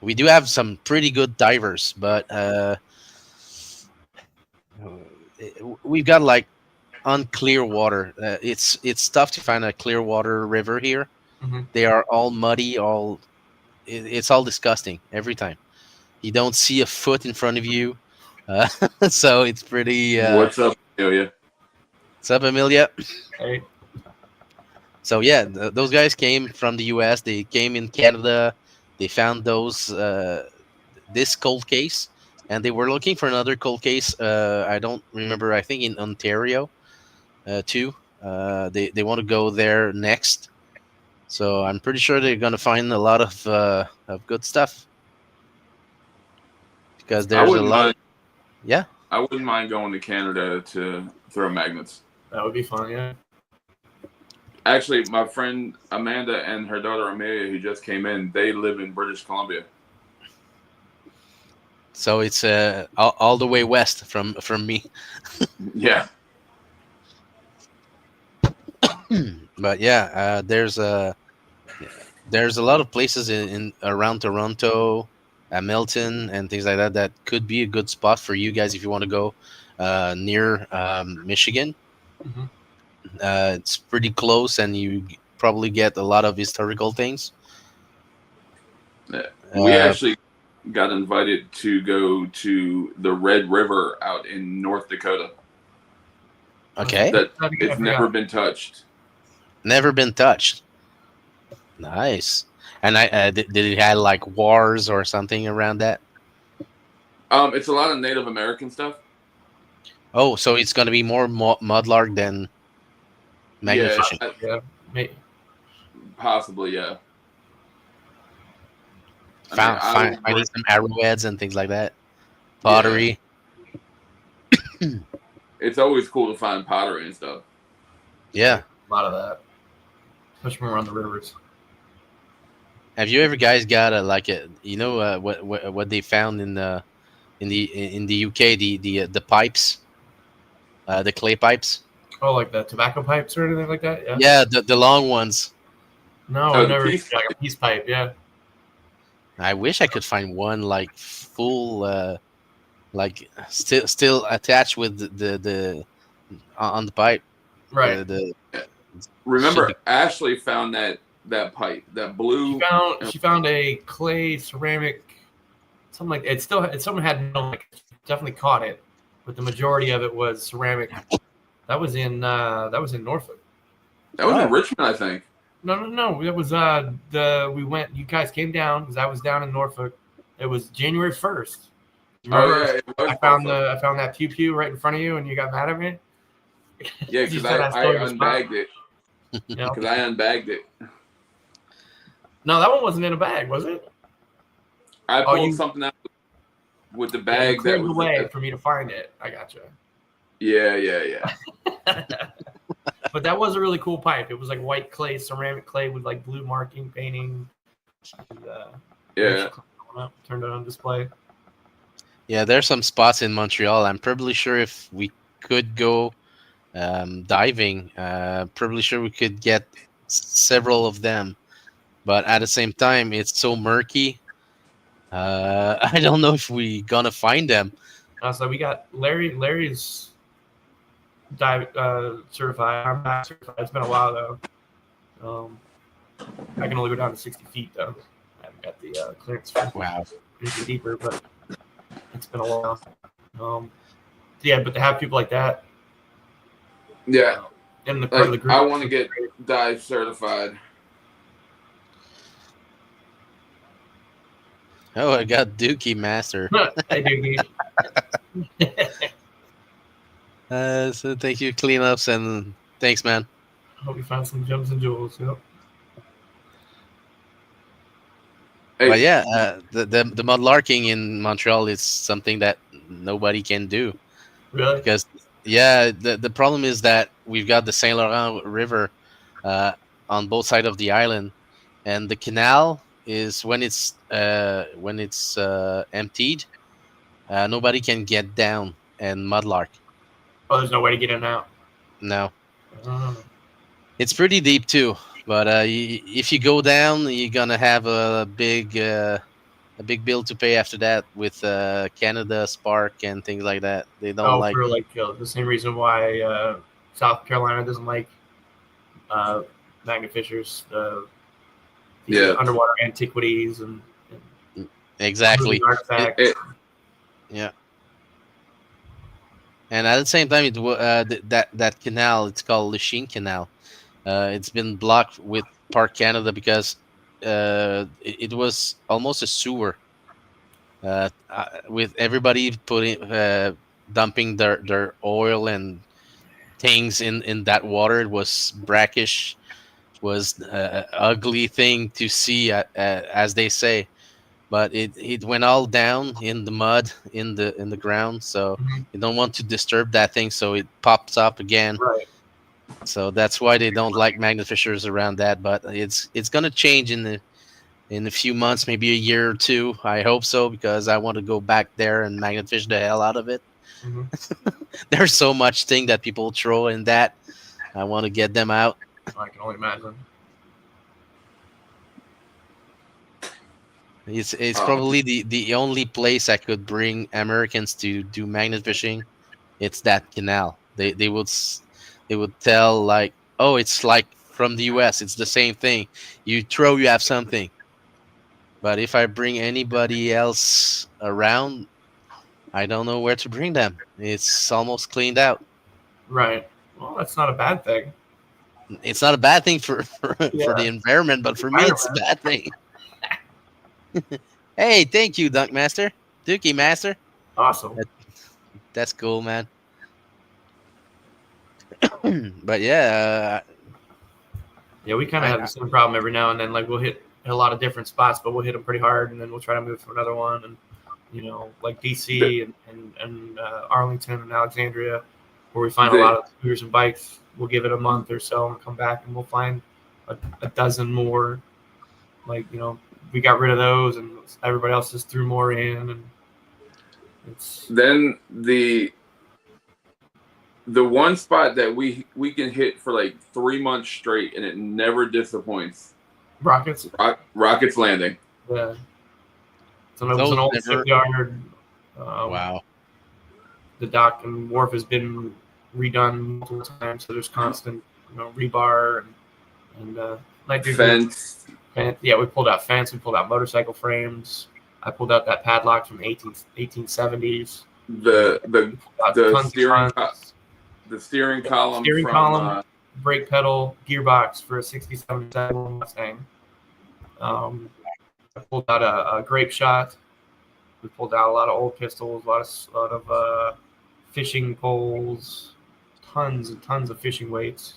We do have some pretty good divers, but we've got like unclear water. It's tough to find a clear water river here. Mhm. They are all muddy. It's all disgusting every time. You don't see a foot in front of you, so it's pretty. What's up, Amelia? What's up, Amelia? hey. So yeah, those guys came from the U.S. They came in Canada. They found this cold case, and they were looking for another cold case. I don't remember. I think in Ontario, too. They want to go there next. So I'm pretty sure they're gonna find a lot of good stuff because I there's a wouldn't lot. mind. Yeah. I wouldn't mind going to Canada to throw magnets. That would be fun. Yeah. Actually, my friend Amanda and her daughter Amelia, who just came in, they live in British Columbia. So it's all the way west from me. Yeah. But yeah, there's a lot of places in around Toronto, Milton, and things like that that could be a good spot for you guys if you want to go near Michigan. Mm-hmm. It's pretty close, and you probably get a lot of historical things. We actually got invited to go to the Red River out in North Dakota. Okay. That it's never been touched. Never been touched. Nice. And did it have like wars or something around that? It's a lot of Native American stuff. Oh, so it's going to be more mudlark than magnet fishing. Yeah, maybe. Possibly, yeah. Finding some arrowheads and things like that. Pottery. Yeah. It's always cool to find pottery and stuff. Yeah. A lot of that. Especially when we're on the rivers. Have you ever guys got what they found in the UK, the pipes, the clay pipes? Oh, like the tobacco pipes or anything like that? Yeah. Yeah, the long ones. No, I never. Like a peace pipe. Yeah. I wish I could find one like full, like still attached with the on the pipe. Right. Remember, Ashley found that pipe, that blue. She found a clay ceramic, something like it. Someone had definitely caught it, but the majority of it was ceramic. That was in Norfolk. That was in Richmond, I think. No. It was we went. You guys came down because I was down in Norfolk. It was January 1st. Remember, I found that pew right in front of you, and you got mad at me. Yeah, because I unbagged it. Because I unbagged it. No, that one wasn't in a bag, was it? I pulled something out with the bag. You cleared the way for me to find it. I gotcha. Yeah. But that was a really cool pipe. It was like white clay, ceramic clay with like blue marking, painting. And, turned it on display. Yeah, there's some spots in Montreal. I'm probably sure if we could go diving, probably sure we could get several of them. But at the same time, it's so murky. I don't know if we're gonna find them. So we got Larry's dive certified. I'm not certified. It's been a while though. I can only go down to 60 feet though. I haven't got the clearance for deeper, but it's been a while. Yeah, but to have people like that. Yeah. In the part of the group, I want to get dive certified. Oh, I got Dookie Master. Hey, Dookie. So thank you, cleanups, and thanks, man. Hope you find some gems and jewels. Yep. Hey. But yeah, the mudlarking in Montreal is something that nobody can do. Really? Because the problem is that we've got the Saint Laurent River on both sides of the island, and the canal is when it's emptied, nobody can get down and mudlark. Oh, there's no way to get in now. No. It's pretty deep too, but if you go down, you're gonna have a big bill to pay after that with Canada Spark and things like that. They don't like. For the same reason why South Carolina doesn't like magnet fishers. Underwater antiquities and exactly. Artifacts. Yeah. And at the same time, that canal, it's called Lachine Canal. It's been blocked with Park Canada because it was almost a sewer. With everybody dumping their oil and things in that water, it was brackish. Was an ugly thing to see, as they say. But it went all down in the mud in the ground, so you don't want to disturb that thing, so it pops up again. Right. So that's why they don't like magnet fishers around that. But it's gonna change in a few months, maybe a year or two. I hope so, because I want to go back there and magnet fish the hell out of it. Mm-hmm. There's so much thing that people throw in that. I want to get them out. I can only imagine. It's probably the only place I could bring Americans to do magnet fishing. It's that canal. They would tell like, oh, it's like from the US. It's the same thing. You throw, you have something. But if I bring anybody else around, I don't know where to bring them. It's almost cleaned out. Right. Well, that's not a bad thing. It's not a bad thing for the environment, but for me, it's a bad thing. Hey, thank you, Dunk Master. Dookie Master. Awesome. That's cool, man. But yeah. We kind of have the same problem every now and then. Like, we'll hit a lot of different spots, but we'll hit them pretty hard, and then we'll try to move to another one. And, like DC and Arlington and Alexandria, where we find a lot of scooters and bikes. We'll give it a month or so and come back, and we'll find a dozen more. Like, we got rid of those, and everybody else just threw more in. And then the one spot that we can hit for like 3 months straight, and it never disappoints. Rockets Landing. Yeah. So it was an old shipyard. Wow. The dock and wharf has been redone multiple times, so there's constant, rebar and like fence. Yeah, we pulled out fence. We pulled out motorcycle frames. I pulled out that padlock from the 1870s. The steering column, brake pedal, gearbox for a 67 Mustang. I pulled out a grape shot. We pulled out a lot of old pistols, a lot of fishing poles, tons and tons of fishing weights.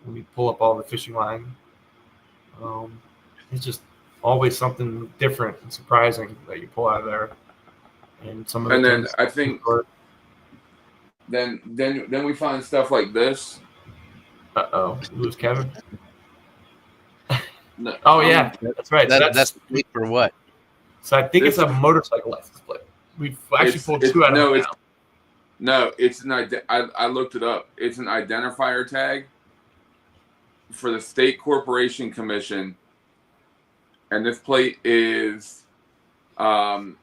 And we pull up all the fishing line. It's just always something different and surprising that you pull out of there. And some of and then I think then we find stuff like this. Lose Kevin. No, oh yeah, that's right. That's for what? So I think it's a motorcycle license plate. We've actually pulled two out of it. No, it's I looked it up. It's an identifier tag for the State Corporation Commission, and this plate is from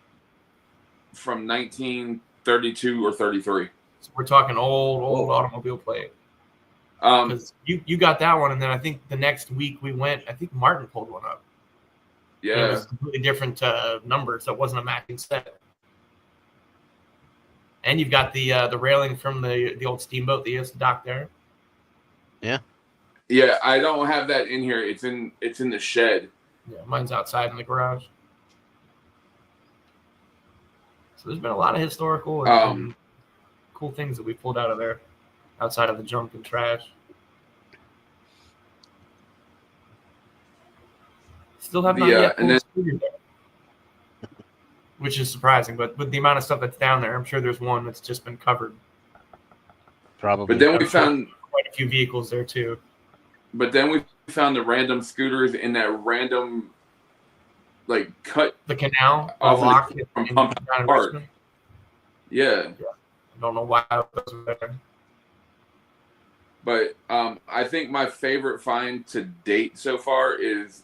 1932 or 33. So we're talking old automobile plate. Because you got that one, and then I think the next week we went. I think Martin pulled one up. Yeah, and it was completely different numbers, so it wasn't a matching set. And you've got the railing from the old steamboat that used to dock there. Yeah. Yeah, I don't have that in here. It's in the shed. Yeah, mine's outside in the garage. So there's been a lot of historical and cool things that we pulled out of there, outside of the junk and trash. Still have not yet pulled a scooter there, which is surprising. But with the amount of stuff that's down there, I'm sure there's one that's just been covered. Probably. But then we found quite a few vehicles there too. But then we found the random scooters in that random, like, cut the canal off from Pump Park. Yeah. I don't know why those were there. But I think my favorite find to date so far is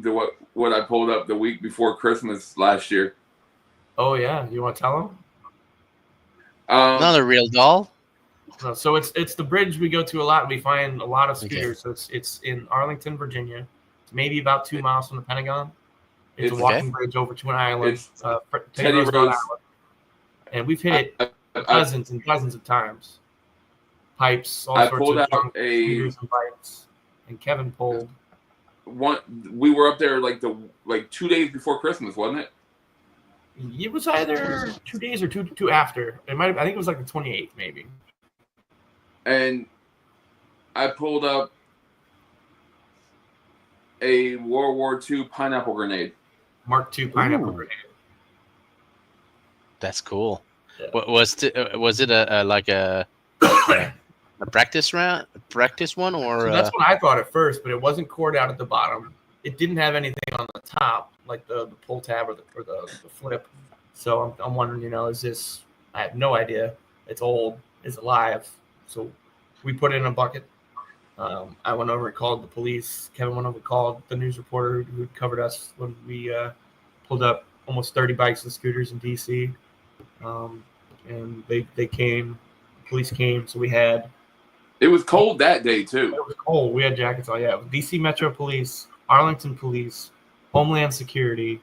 what I pulled up the week before Christmas last year. Oh yeah, you want to tell them? Not a real doll. No, so it's the bridge we go to a lot. And we find a lot of scooters. Okay. So it's in Arlington, Virginia. It's maybe about 2 miles from the Pentagon. It's a walking bridge over to an island, Teddy Roosevelt Island, and we've hit it dozens and dozens of times. Pipes, all sorts of junk, scooters and bikes, and Kevin pulled one. We were up there like 2 days before Christmas, wasn't it? It was either 2 days or two after. I think it was like the 28th, maybe. And I pulled up a World War II pineapple grenade. Mark II pineapple grenade. That's cool. Yeah. Was it a like a A practice one, or So that's what I thought at first, but it wasn't cored out at the bottom. It didn't have anything on the top, like the pull tab or the flip. So I'm wondering, is this? I have no idea. It's old. Is it live? So we put it in a bucket. I went over and called the police. Kevin went over and called the news reporter who covered us when we pulled up almost 30 bikes and scooters in DC. And they came. The police came. So we had. It was cold that day too. It was cold. We had jackets on. Yeah, DC Metro Police, Arlington Police, Homeland Security.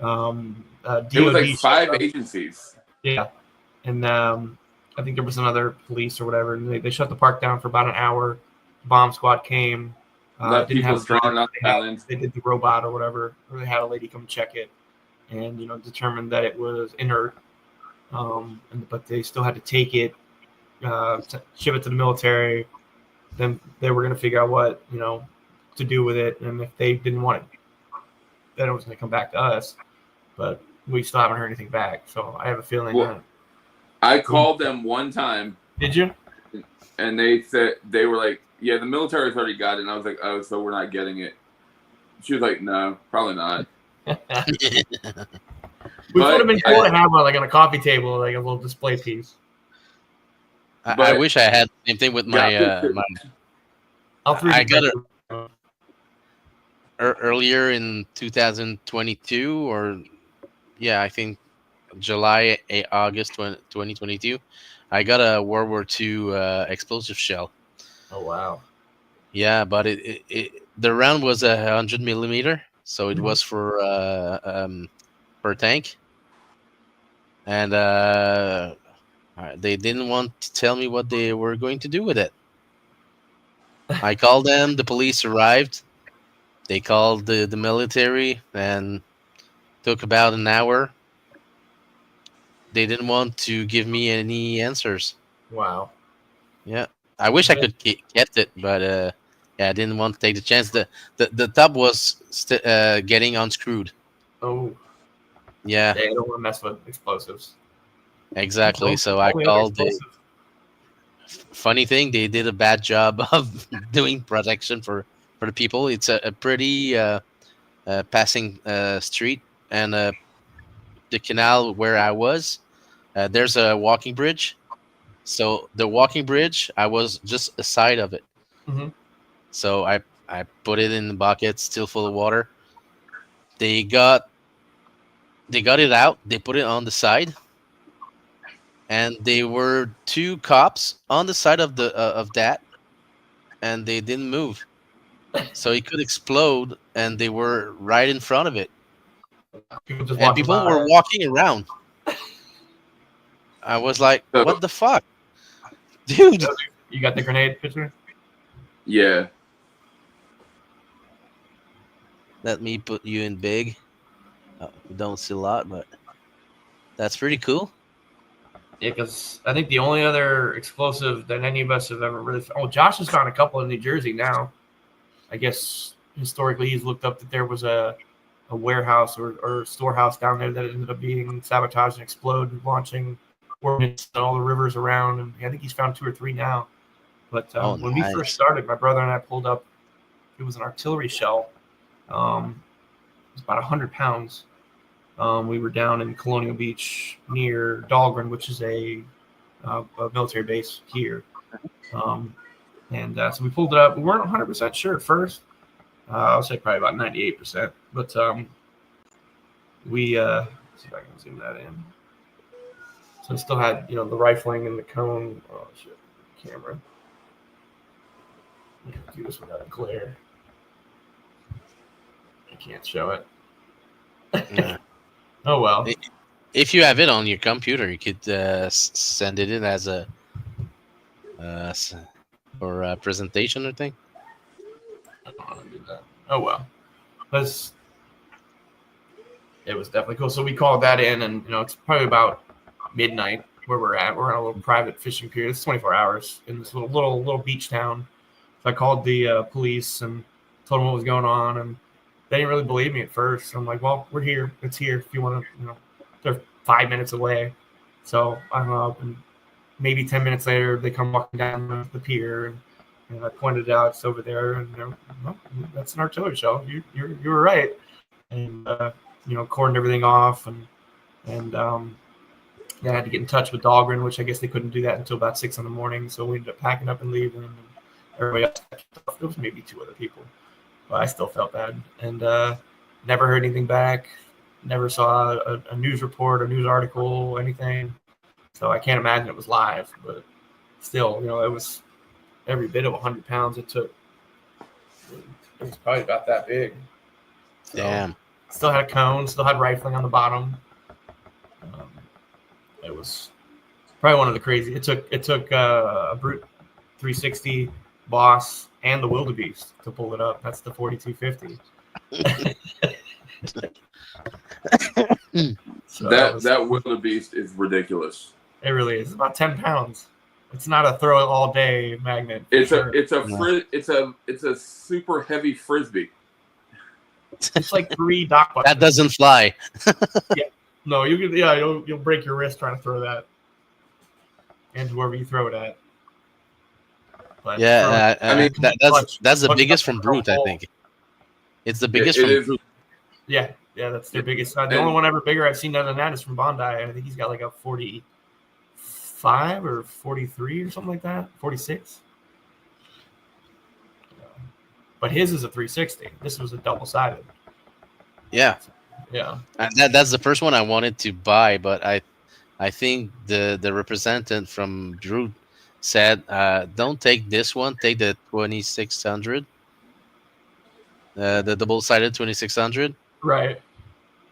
DOD it was like 5 agencies. Yeah, and I think there was another police or whatever, and they shut the park down for about an hour. Bomb squad came. Let people stranded on the island. They did the robot or whatever, or they had a lady come check it, and determined that it was inert. But they still had to take it, ship it to the military. Then they were going to figure out what to do with it, and if they didn't want it, then it was going to come back to us. But we still haven't heard anything back, so I have a feeling that. I called them one time. Did you? And they were like, "Yeah, the military's already got it." And I was like, "Oh, so we're not getting it?" She was like, "No, probably not." We would have been cool to have on a coffee table, like a little display piece. I wish I had the same thing with my. I got it earlier in 2022, or I think July, August 2022. I got a World War II explosive shell. Oh wow! Yeah, but the round was 100 millimeter, so it was for tank, and they didn't want to tell me what they were going to do with it. I called them. The police arrived. They called the military, and took about an hour. They didn't want to give me any answers. Wow. Yeah, I wish I could get it, but I didn't want to take the chance. The tub was getting unscrewed. Oh. Yeah. They don't want to mess with explosives. Exactly. So I called. Funny thing, they did a bad job of doing protection for the people. It's a pretty passing street, and the canal where I was, there's a walking bridge. So the walking bridge, I was just aside of it. Mm-hmm. So I put it in the bucket, still full of water. They got it out. They put it on the side, and they were 2 cops on the side of that, and they didn't move. So it could explode, and they were right in front of it. People were walking around. I was like, "What the fuck, dude?" You got the grenade picture? Yeah. Let me put you in big. We don't see a lot, but that's pretty cool. Yeah, because I think the only other explosive that any of us have ever really. Oh, Josh has found a couple in New Jersey now. I guess historically he's looked up that there was a warehouse or storehouse down there that ended up being sabotaged and exploded, launching ordnance in all the rivers around. And I think he's found 2 or 3 now. But when we first started, my brother and I pulled up. It was an artillery shell. It was about 100 pounds. We were down in Colonial Beach near Dahlgren, which is a military base here. So we pulled it up. We weren't 100% sure at first. I'll say probably about 98%. But we let's see if I can zoom that in. So it still had, the rifling and the cone. Oh shit, camera. I can't do this without a glare. I can't show it. Yeah. Oh well. If you have it on your computer, you could send it in as a for a presentation or thing. I don't want to do that. Oh well. It was definitely cool. So we called that in, and it's probably about midnight where we're at. We're on a little private fishing pier. It's 24 hours in this little beach town. So I called the police and told them what was going on, and they didn't really believe me at first. So I'm like, well, we're here. It's here. If you want to, they're 5 minutes away. So I hung up and maybe 10 minutes later, they come walking down the pier, and I pointed out it's over there, and they're, well, that's an artillery shell. You were right, and cordoned everything off, and they had to get in touch with Dahlgren, which I guess they couldn't do that until about 6 a.m. So we ended up packing up and leaving, and everybody else got kicked off. There was maybe 2 other people, but I still felt bad, and never heard anything back. Never saw a news report, a news article, anything. So I can't imagine it was live, but still, it was every bit of 100 pounds it took. It was probably about that big. So, damn. Still had a cone, still had rifling on the bottom. It was probably one of the crazy. It took a Brute 360 Boss and the Wildebeest to pull it up. That's the 4250. So that Wildebeest is ridiculous. It really is. It's about 10 pounds. It's not a throw it all day magnet. It's a super heavy frisbee. It's like 3 dock buttons. That doesn't fly. Yeah. No, you'll break your wrist trying to throw that, and whoever you throw it at. But Yeah, I mean, that's the biggest from Brute, I think. It's the biggest from Brute. Yeah, that's their biggest. The only one ever bigger I've seen other than that is from Bondi. I think he's got like a 45 or 43 or something like that, 46. But his is a 360. This was a double-sided. Yeah. Yeah. And that's the first one I wanted to buy, but I think the representative from Brute said, don't take this one, take the 2600. The double-sided 2600. Right.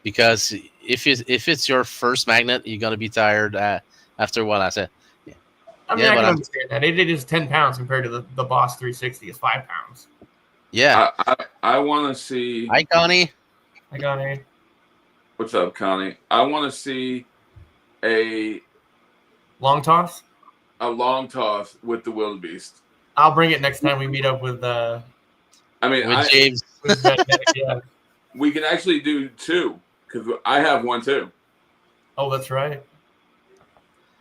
Because if it's your first magnet, you're gonna be tired after a while. I said, I mean, I can understand that. It is 10 pounds compared to the Boss 360 is 5 pounds. Yeah. I want to see. Hi, Connie. Hi, Connie. What's up, Connie? I want to see a long toss. A long toss with the Wildebeest. I'll bring it next time we meet up with. With James. Yeah. We can actually do 2 because I have one too. Oh, that's right.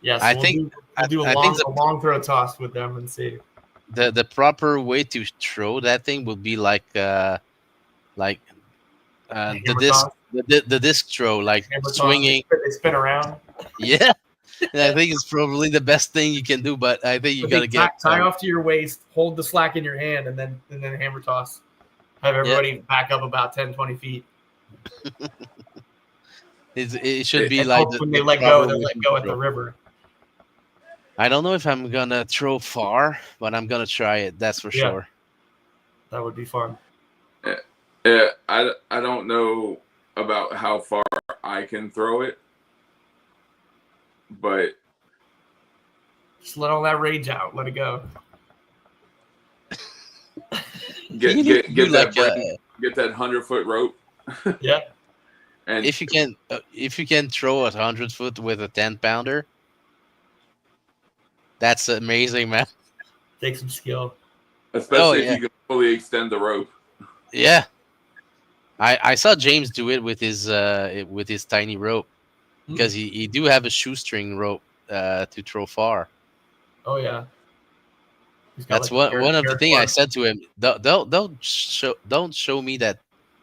Yes, I think we'll do a long throw toss with them and see. The proper way to throw that thing would be like the disc throw, like swinging. They spin around. Yeah, I think it's probably the best thing you can do. But I think you gotta tie off to your waist, hold the slack in your hand, and then hammer toss. Have everybody back up about 10, 20 feet. It should be and like when they let go, they let go at the river. I don't know if I'm gonna throw far, but I'm gonna try it. That's for sure. That would be fun. Yeah, I don't know about how far I can throw it, but just let all that rage out. Let it go. Get that 100-foot rope. Yeah. And if you can throw a 100-foot with a 10-pounder, that's amazing, man. Take some skill. Especially if you can fully extend the rope. Yeah. I saw James do it with his tiny rope because he do have a shoestring rope to throw far. Oh yeah. That's one of the things I said to him. Don't show me that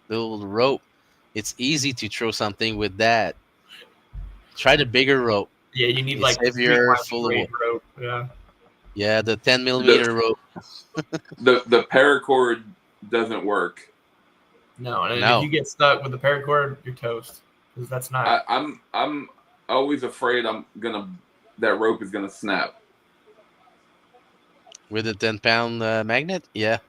little rope. It's easy to throw something with that. Try the bigger rope. Yeah, you need it's heavier, full of rope. Yeah. Yeah, the 10mm rope. the paracord doesn't work. No, and if you get stuck with the paracord, you're toast. Because that's not. I'm always afraid that rope is gonna snap. With a 10-pound magnet, yeah.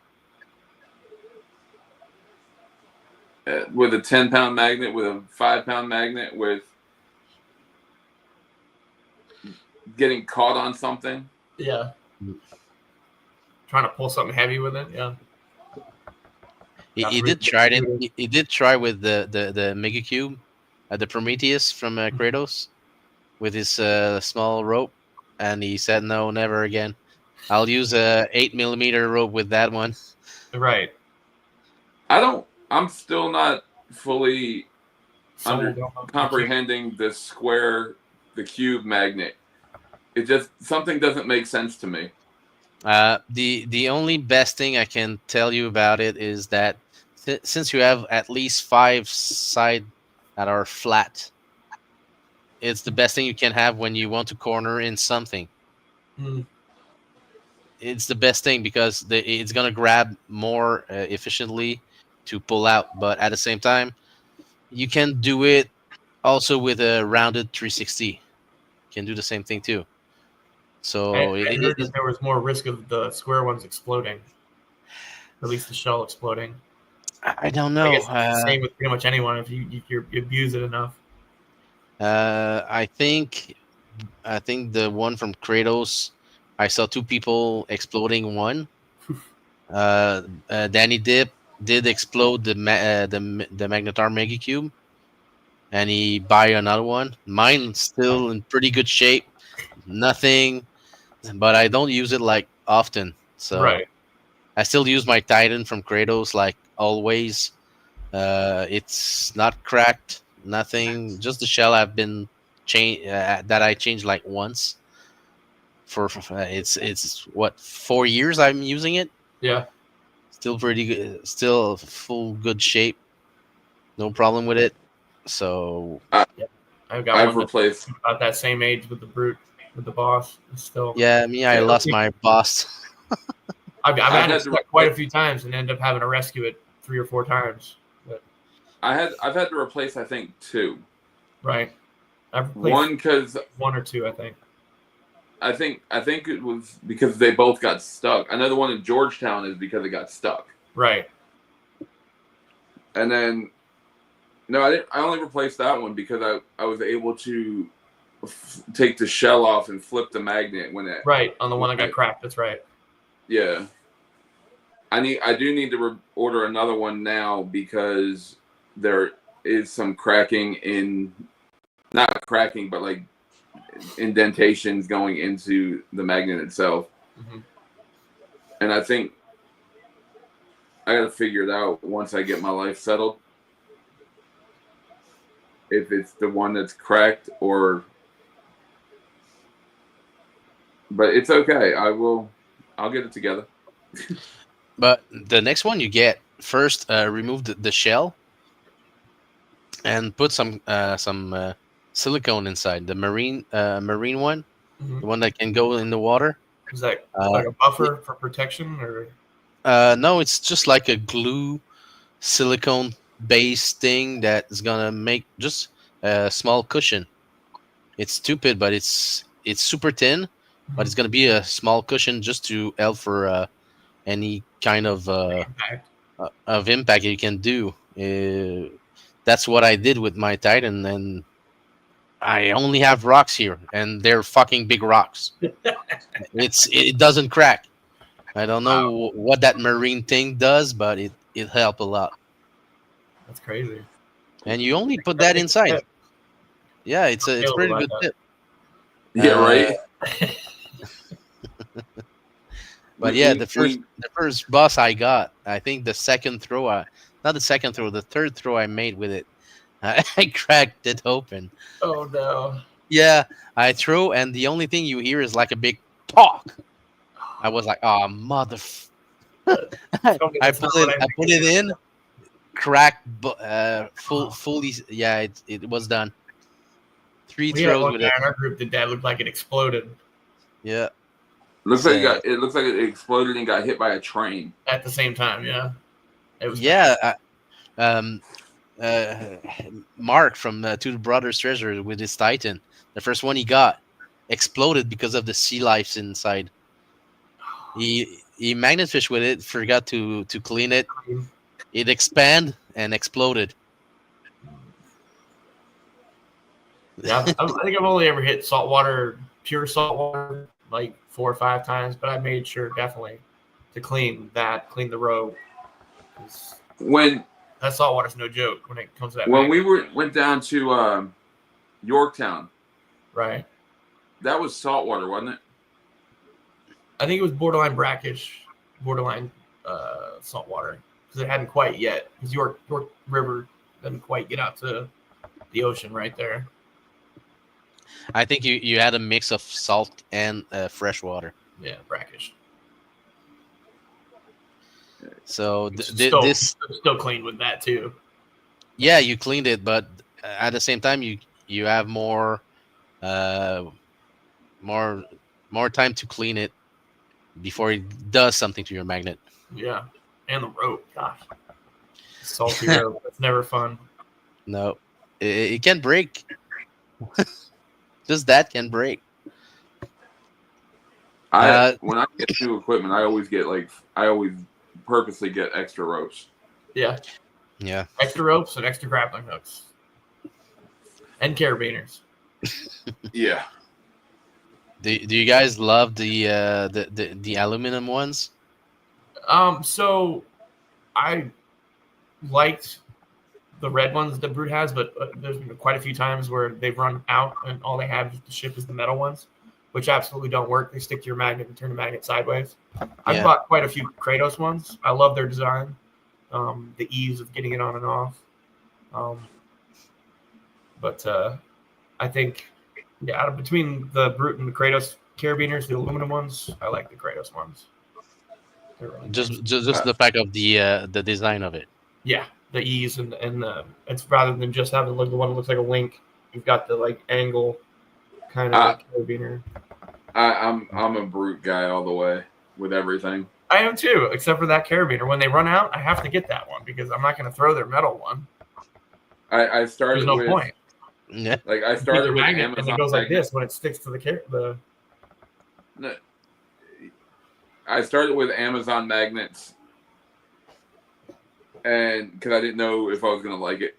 With a 10-pound magnet, with a 5-pound magnet, with getting caught on something. Yeah. Trying to pull something heavy with it, yeah. He did try it. He did try with the Mega Cube, the Prometheus from Kratos, with his small rope, and he said no, never again. I'll use a 8mm rope with that one. Right. I'm still not fully comprehending the cube magnet. It just something doesn't make sense to me. The only best thing I can tell you about it is that since you have at least 5 side that are flat, it's the best thing you can have when you want to corner in something. Mm. It's the best thing because it's gonna grab more efficiently to pull out, but at the same time, you can do it also with a rounded 360. You can do the same thing too. So I heard that there was more risk of the square ones exploding, at least the shell exploding. I don't I know. guess it's the same with pretty much anyone if you abuse it enough. I think the one from Kratos, I saw 2 people exploding one. Danny did explode the Magnetar Mega Cube, and he buy another one. Mine's still in pretty good shape. Nothing, but I don't use it like often. So Right. I still use my Titan from Kratos like always. It's not cracked. Nothing. Just the shell I've been that I changed like once. It's what 4 years I'm using it. Yeah. Still pretty good. Still full good shape. No problem with it. So I've got I've one replaced. that's about that same age with the brute, with the boss. It's still. yeah, I lost my boss. I've had had it to stuck quite a few times and ended up having to rescue it 3 or 4 times. But, I've had to replace I think 2. right. I've replaced One because 1 or 2, I think. I think it was because they both got stuck. Another one in Georgetown is because it got stuck. Right. And then no, I didn't. I only replaced that one because I was able to take the shell off and flip the magnet when it. Right, on the one that got cracked. That's right. Yeah. I do need to order another one now because there is some cracking in, not cracking, but like indentations going into the magnet itself. Mm-hmm. And I think I got to figure it out once I get my life settled. If it's the one that's cracked or, but it's okay. I'll get it together. But the next one you get first, remove the shell and put some silicone inside the marine one, Mm-hmm. the one that can go in the water. Is that like a buffer for protection, or? No, it's just like a glue silicone base thing that is gonna make just a small cushion. It's stupid, but it's super thin, but it's gonna be a small cushion just to help for any kind of impact you can do. That's what I did with my Titan, and I only have rocks here, and they're fucking big rocks. It doesn't crack. I don't know what that marine thing does, but it helped a lot. That's crazy. And you only put that inside. Yeah, it's pretty good tip. Yeah, right. But yeah, the first boss I got, I think the second throw, not the second throw, the third throw I made with it, I cracked it open. Oh no. Yeah, I throw, and the only thing you hear is like a big talk. I was like, oh, mother. I put it in, cracked, fully. Yeah, it was done. 3 throws with it. In our group did that looked like it exploded. Yeah. Looks like it exploded and got hit by a train at the same time. Yeah. It was. Yeah. Mark from Two Brothers Treasure with his Titan, the first one he got, exploded because of the sea life inside. He magnet fished with it, forgot to clean it. It expanded and exploded. Yeah, I think I've only ever hit saltwater, pure saltwater, like 4 or 5 times, but I made sure definitely to clean the roe. When that saltwater's no joke when it comes to that. When we went down to Yorktown, right? That was saltwater, wasn't it? I think it was borderline brackish, borderline saltwater, because it hadn't quite yet. Because York River doesn't quite get out to the ocean right there. I think you had a mix of salt and fresh water. Yeah, brackish. So Still clean with that too. yeah, you cleaned it, but at the same time, you have more uh more time to clean it before it does something to your magnet. Yeah, and the rope. Gosh, salty rope. That's never fun. No, it can break. Just that can break. When I get new equipment, I always purposely get extra ropes. Yeah. Yeah. Extra ropes and extra grappling hooks. And carabiners. Yeah. Do you guys love the aluminum ones? So I liked the red ones that Brute has, but there's been quite a few times where they've run out and all they have to ship is the metal ones, which absolutely don't work. They stick to your magnet and turn the magnet sideways. I've bought quite a few Kratos ones. I love their design, the ease of getting it on and off. But I think, between the Brute and the Kratos carabiners, the aluminum ones, I like the Kratos ones. Really just the fact of the design of it. Yeah, the ease and the it's rather than just having the one that looks like a link, you've got the like angle kind of carabiner. I'm a Brute guy all the way with everything. I am too, except for that carabiner. When they run out, I have to get that one because I'm not going to throw their metal one. I started. There's no point. Yeah. Like I started with magnet, Amazon, and it goes like this when it sticks to the. No, I started with Amazon magnets, and because I didn't know if I was gonna like it,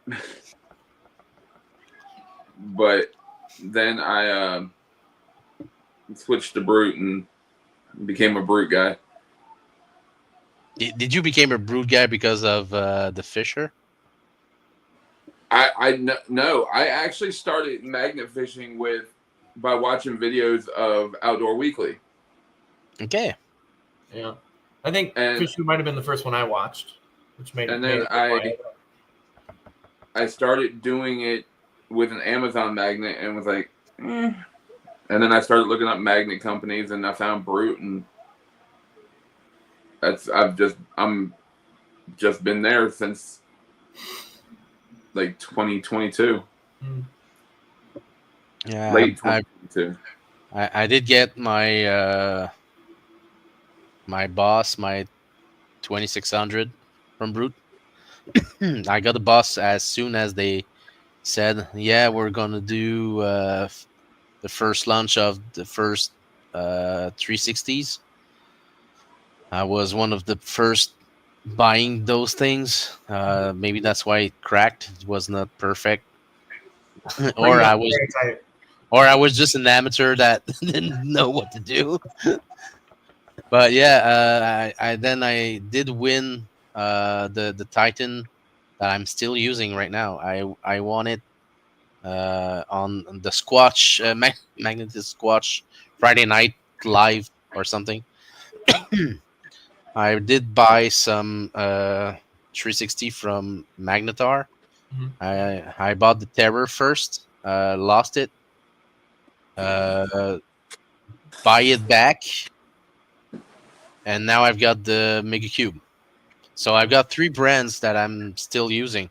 but then I switched to Brute and became a Brute guy. Did you become a Brute guy because of the Fisher? No. I actually started magnet fishing by watching videos of Outdoor Weekly. Okay. Yeah, I think Fisher might have been the first one I watched, which made. And then I started doing it with an Amazon magnet and was like, And then I started looking up magnet companies and I found Brute, and I'm just been there since like 2022. Yeah, late 2022. I did get my my Boss, my 2600 from Brute. I got the Boss as soon as they said, yeah, we're gonna do the first launch of the first 360s. I was one of the first buying those things. Maybe that's why it cracked. It was not perfect. or I was just an amateur that didn't know what to do. But yeah, I did win the Titan that I'm still using right now. I won it on the Squatch Magnetic Squatch Friday night live or something. I did buy some 360 from Magnetar. Mm-hmm. I bought the Terror first, lost it, buy it back, and now I've got the Mega Cube. So I've got 3 brands that I'm still using,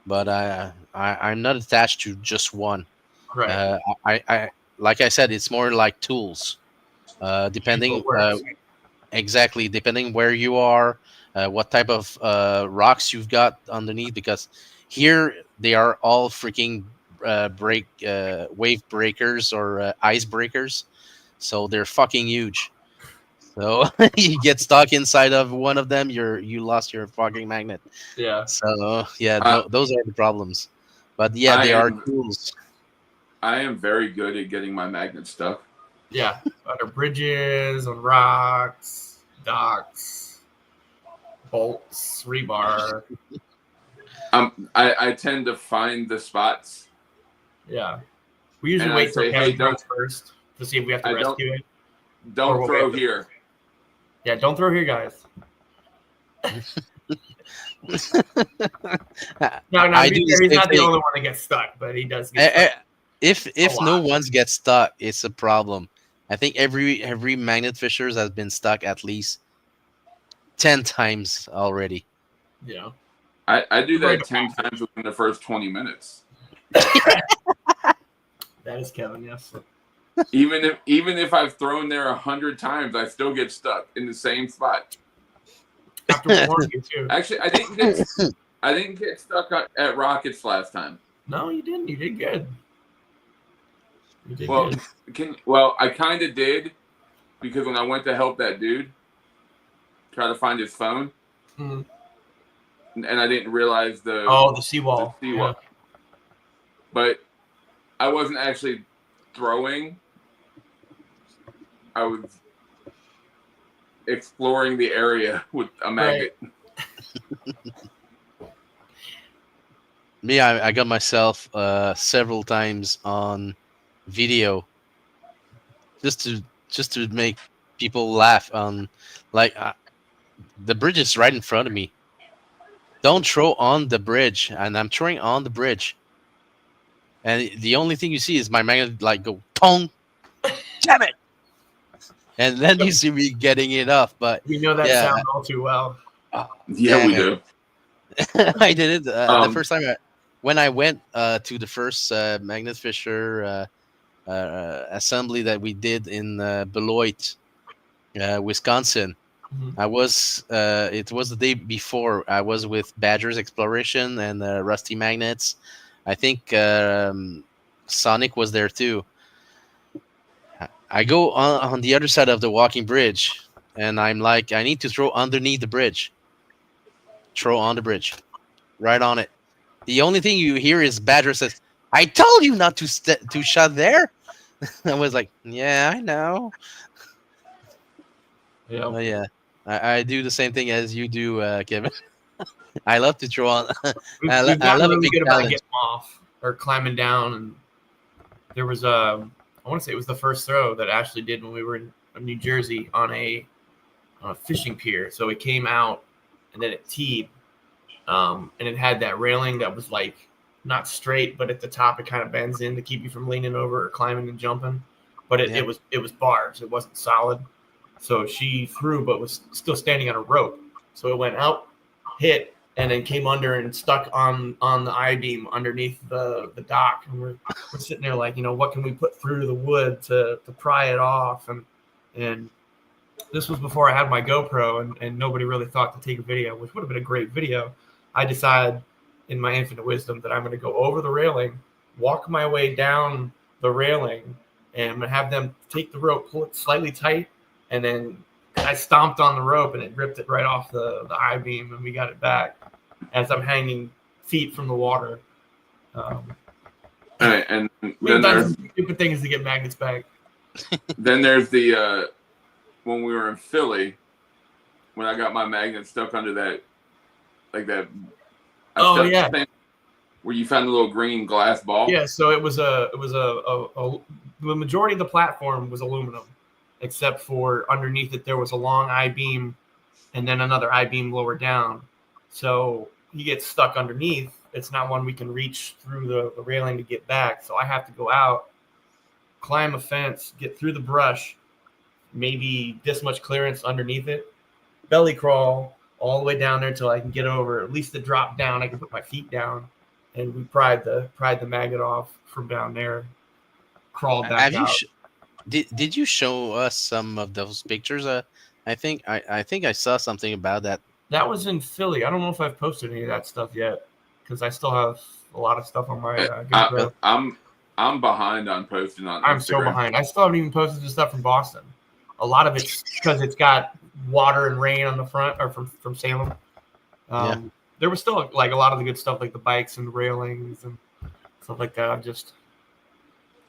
but I'm not attached to just one. Right. I like I said, it's more like tools. Depending exactly depending where you are, what type of rocks you've got underneath, because here they are all freaking wave breakers or ice breakers, so they're fucking huge. So you get stuck inside of one of them, you lost your fucking magnet. Yeah. So yeah, those are the problems. But yeah, they are tools. I am very good at getting my magnet stuck. Yeah, under bridges, on rocks, docks, bolts, rebar. I tend to find the spots. Yeah, we usually wait for Kevin comes first to see if we have to rescue it. Don't throw here. Yeah, don't throw here, guys. No, he's not the only one that gets stuck, but he does get stuck. If no ones get stuck, it's a problem. I think every magnet fisher has been stuck at least 10 times already. Yeah. I do that 10 times within the first 20 minutes. That is Kevin, yes. Even if I've thrown there 100 times, I still get stuck in the same spot. After we warned you too. Actually, I didn't get stuck at Rockets last time. No, you didn't. You did good. You did good. I kind of did, because when I went to help that dude try to find his phone, and I didn't realize the seawall. Yeah. But I wasn't actually throwing. I was exploring the area with a magnet. Right. Me, I got myself several times on video just to make people laugh. On like the bridge is right in front of me. Don't throw on the bridge, and I'm throwing on the bridge, and the only thing you see is my magnet like go tong, damn it, and then you see me getting it off. But we know that sound all too well. Yeah, we do. I did it the first time when I went to the first magnet fisher assembly that we did in Beloit, Wisconsin. I was it was the day before. I was with Badgers Exploration and Rusty Magnets. I think Sonic was there too. I go on the other side of the walking bridge, and I'm like, I need to throw underneath the bridge. Throw on the bridge, right on it. The only thing you hear is Badger says, "I told you not to shut there." I was like, "Yeah, I know." Yeah, I do the same thing as you do, Kevin. I love to throw on. I love really good about getting off or climbing down. And there was I want to say it was the first throw that Ashley did when we were in New Jersey on a fishing pier. So it came out and then it teed, and it had that railing that was like not straight, but at the top it kind of bends in to keep you from leaning over or climbing and jumping. But it was bars. It wasn't solid. So she threw, but was still standing on a rope. So it went out, hit, and then came under and stuck on the I-beam underneath the dock. And we're sitting there like, what can we put through the wood to pry it off? And this was before I had my GoPro, and nobody really thought to take a video, which would have been a great video. I decide in my infinite wisdom that I'm going to go over the railing, walk my way down the railing, and I'm going to have them take the rope, pull it slightly tight, and then I stomped on the rope and it ripped it right off the I-beam, and we got it back as I'm hanging feet from the water. And then there's stupid things to get magnets back. Then there's the when we were in Philly, when I got my magnet stuck under that, like that. Where you found the little green glass ball. Yeah, so it was the majority of the platform was aluminum, except for underneath it there was a long I-beam and then another I-beam lower down. So he gets stuck underneath. It's not one we can reach through the railing to get back. So I have to go out, climb a fence, get through the brush, maybe this much clearance underneath it, belly crawl all the way down there till I can get over, at least the drop down. I can put my feet down, and we pried the magnet off from down there, crawled back out. Did you show us some of those pictures? I think I saw something about that. That was in Philly. I don't know if I've posted any of that stuff yet, because I still have a lot of stuff on my GoPro. I'm behind on posting on Instagram. I'm so behind. I still haven't even posted the stuff from Boston. A lot of it's because it's got water and rain on the front, or from Salem. There was still like a lot of the good stuff, like the bikes and the railings and stuff like that. I'm just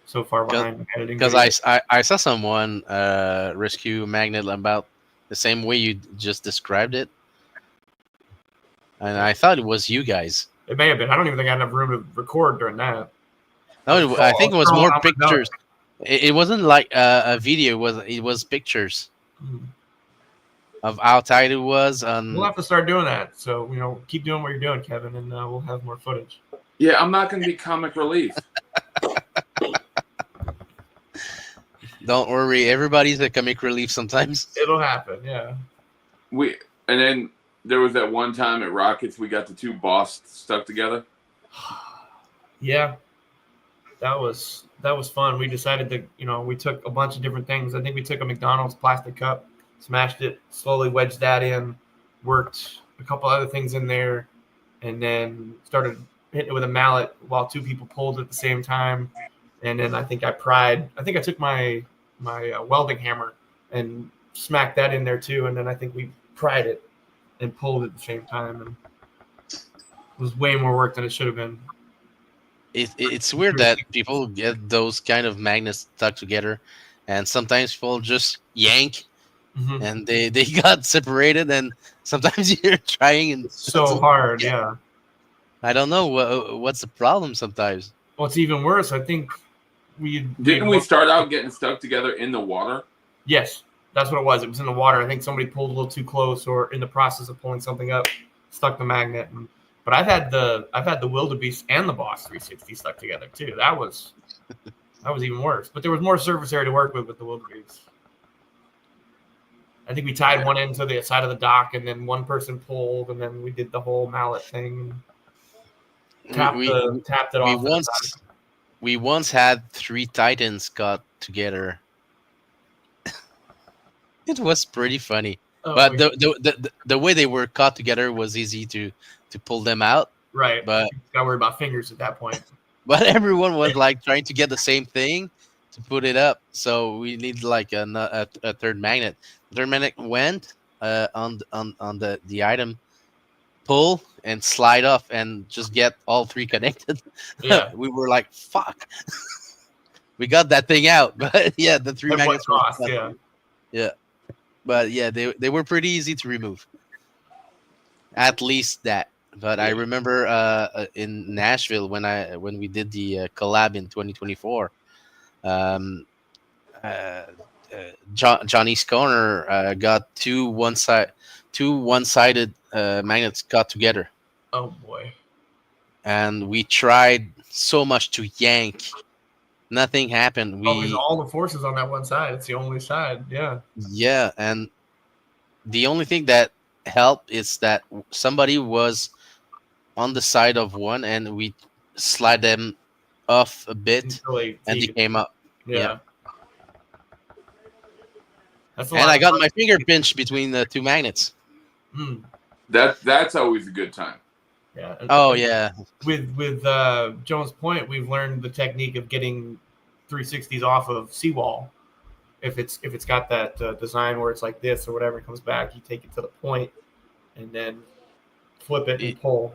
so far behind editing. Because I saw someone rescue magnet about the same way you just described it, and I thought it was you guys. It may have been. I don't even think I had enough room to record during that. No, I think it was more pictures. It wasn't like a video. It was pictures of how tight it was. We'll have to start doing that. So keep doing what you're doing, Kevin, and we'll have more footage. Yeah, I'm not going to be comic relief. Don't worry, everybody's a comic relief sometimes. It'll happen, yeah. And then there was that one time at Rockets we got the two Boss stuck together. Yeah, that was fun. We decided to, we took a bunch of different things. I think we took a McDonald's plastic cup, smashed it, slowly wedged that in, worked a couple other things in there, and then started hitting it with a mallet while two people pulled at the same time. And then I think I took my welding hammer and smacked that in there too. And then I think we pried it and pulled at the same time. And it was way more work than it should have been. It's weird that people get those kind of magnets stuck together, and sometimes people just yank, and they got separated, and sometimes you're trying and so hard, yeah. I don't know what's the problem sometimes. Well, it's even worse. I think didn't we start out getting stuck together in the water? Yes, that's what it was. It was in the water. I think somebody pulled a little too close, or in the process of pulling something up, stuck the magnet. But I've had the Wildebeest and the Boss 360 stuck together too. That was even worse. But there was more surface area to work with the Wildebeest. I think we tied one end to the side of the dock, and then one person pulled, and then we did the whole mallet thing. Tapped it off. We once had 3 Titans got together. It was pretty funny, but the way they were caught together was easy to pull them out. Right, but got worried about fingers at that point. But everyone was like trying to get the same thing to put it up, so we need like a third magnet. The third magnet went on the item, pull and slide off, and just get all 3 connected. Yeah, we were like, "Fuck." We got that thing out, but yeah, the 3 magnets were yeah. But yeah, they were pretty easy to remove. At least that. But I remember in Nashville when we did the collab in 2024, Johnny's Corner got two one-sided magnets got together. Oh boy! And we tried so much to yank. Nothing happened. All the forces on that one side. It's the only side. Yeah. Yeah, and the only thing that helped is that somebody was on the side of one, and we slide them off a bit, and they came up. Yeah. And I got my finger pinched between the 2 magnets. That's always a good time. Yeah. Oh yeah. With Jones Point, we've learned the technique of getting 360s off of seawall. If it's got that design where it's like this or whatever, it comes back, you take it to the point, and then flip it and pull.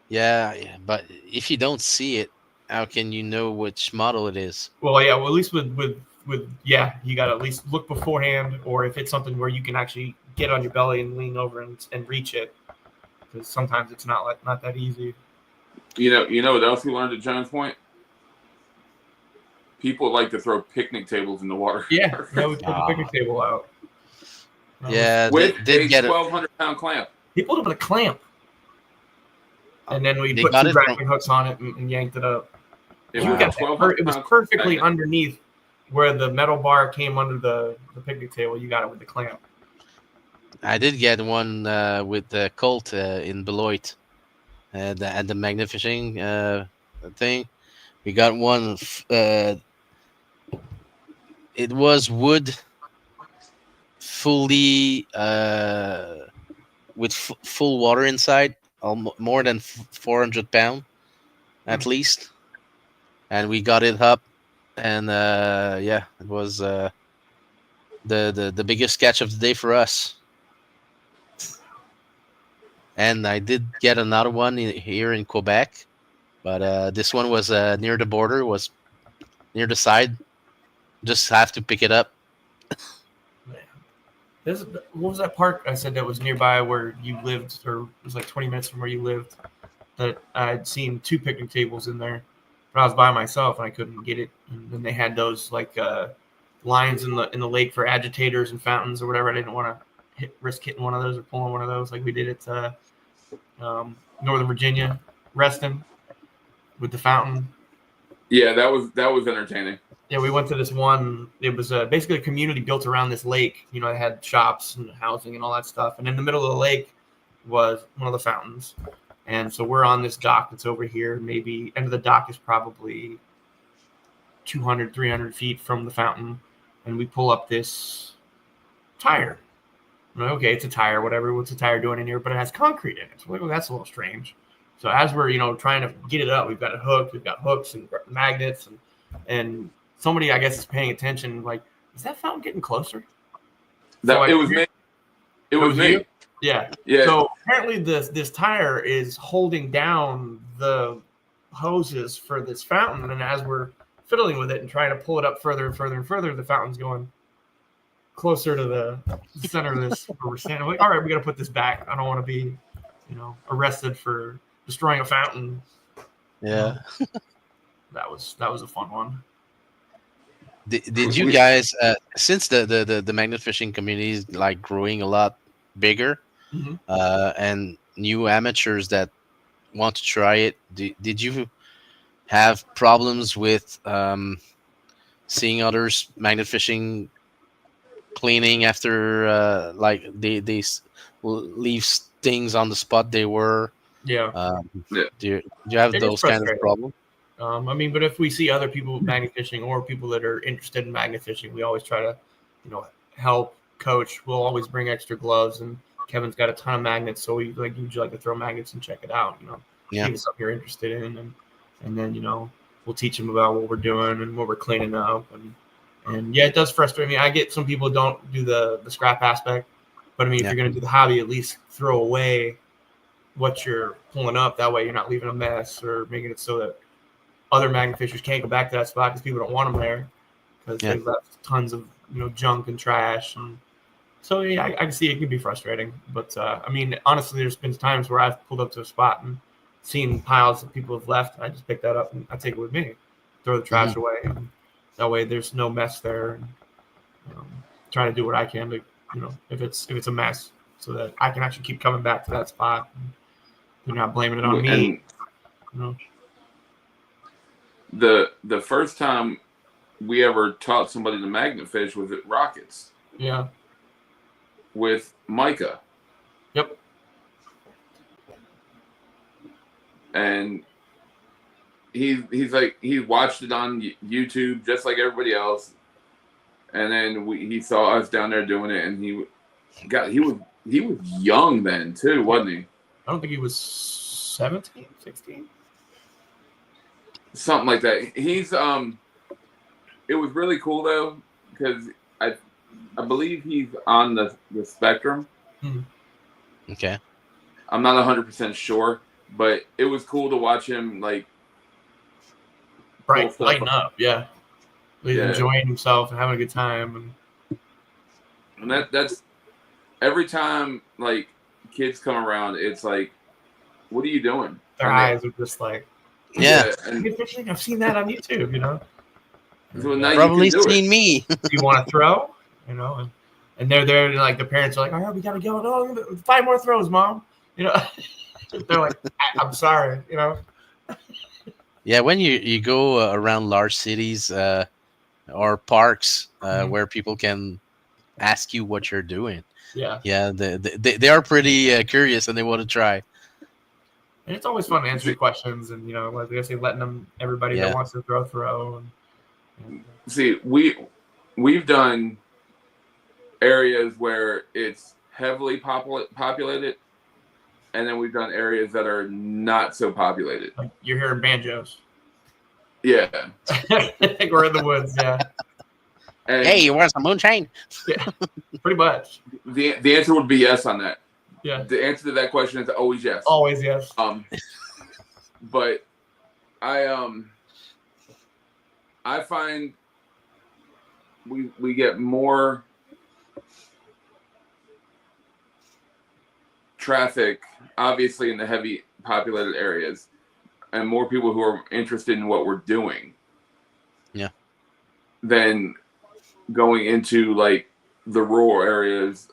Yeah, but if you don't see it, how can you know which model it is? Well, yeah. Well, at least with you got to at least look beforehand, or if it's something where you can actually get on your belly and lean over and reach it, because sometimes it's not that easy. You know what else we learned at Jones Point? People like to throw picnic tables in the water. Yeah, we put the picnic table out. Yeah, with they a get 1,200-pound clamp. He pulled it with a clamp, and then we put 2 grappling hooks on it and yanked it up. It was perfectly underneath where the metal bar came under the picnic table. You got it with the clamp. I did get one with the Colt in Beloit at the Magnet Fishing thing. We got one. It was wood, fully with full water inside, more than 400 pounds at least, and we got it up, and it was the biggest catch of the day for us. And I did get another one here in Quebec, but this one was near the border, was near the side. Just have to pick it up. What was that park I said that was nearby where you lived, or it was like 20 minutes from where you lived, that I'd seen 2 picnic tables in there, but I was by myself and I couldn't get it. And then they had those like lines in the lake for agitators and fountains or whatever. I didn't want to risk hitting one of those or pulling one of those like we did at Northern Virginia, Reston, with the fountain. Yeah, that was entertaining. Yeah, we went to this one. It was basically a community built around this lake. You know, it had shops and housing and all that stuff. And in the middle of the lake was one of the fountains. And so we're on this dock that's over here. Maybe end of the dock is probably 200, 300 feet from the fountain. And we pull up this tire. I'm like, okay, it's a tire, whatever. What's a tire doing in here? But it has concrete in it. So we're like, well, that's a little strange. So as we're, trying to get it up, we've got it hooked. We've got hooks and magnets and somebody, I guess, is paying attention. Like, is that fountain getting closer? It was me. It was me. You? Yeah. So apparently, this tire is holding down the hoses for this fountain, and as we're fiddling with it and trying to pull it up further and further and further, the fountain's going closer to the center of this where we're standing. I'm like, all right, we got to put this back. I don't want to be, arrested for destroying a fountain. Yeah. That was a fun one. Did you guys, since the magnet fishing community is like growing a lot bigger, mm-hmm. And new amateurs that want to try it, did you have problems with seeing others magnet fishing cleaning after like they leave things on the spot they were? Yeah. Do you have those kind of problems? But if we see other people magnet fishing or people that are interested in magnet fishing, we always try to, help coach. We'll always bring extra gloves, and Kevin's got a ton of magnets, so we usually like to throw magnets and check it out. See if it's something you're interested in, and then we'll teach them about what we're doing and what we're cleaning up, and yeah, it does frustrate me. I get some people don't do the scrap aspect, but if you're going to do the hobby, at least throw away what you're pulling up. That way, you're not leaving a mess or making it so that other magnet fishers can't go back to that spot because people don't want them there because they've left tons of junk and trash. And so I can see it can be frustrating. But honestly, there's been times where I've pulled up to a spot and seen piles that people have left. And I just pick that up and I take it with me, throw the trash away, and that way there's no mess there. And try to do what I can to if it's a mess, so that I can actually keep coming back to that spot. And they're not blaming it on me. The first time we ever taught somebody to magnet fish was at Rockets. Yeah. With Micah. Yep. And he's like, he watched it on YouTube just like everybody else. And then he saw us down there doing it, and he was young then too, wasn't he? I don't think he was 17, 16. Something like that. He's it was really cool though, because I believe he's on the spectrum. Okay. I'm not 100% sure, but it was cool to watch him like lighten up. Yeah. He's enjoying himself and having a good time, and that's every time like kids come around, it's like, what are you doing? Their eyes are just like, and I've seen that on YouTube, So now probably seen me. Do you want to throw? And they're there, like the parents are like, all right, we gotta go. No, 5 more throws, Mom. They're like, I'm sorry, Yeah, when you go around large cities or parks where people can ask you what you're doing. Yeah, they are pretty curious and they want to try. And it's always fun to answer questions, and like I say, letting everybody that wants to throw. And see, we've done areas where it's heavily populated, and then we've done areas that are not so populated. Like you're hearing banjos. Yeah. I think we're in the woods. Yeah. And hey, you want some moonshine? Yeah, pretty much. The answer would be yes on that. Yeah. The answer to that question is always yes. Always yes. But I find we get more traffic, obviously, in the heavy populated areas, and more people who are interested in what we're doing. Yeah. Than going into like the rural areas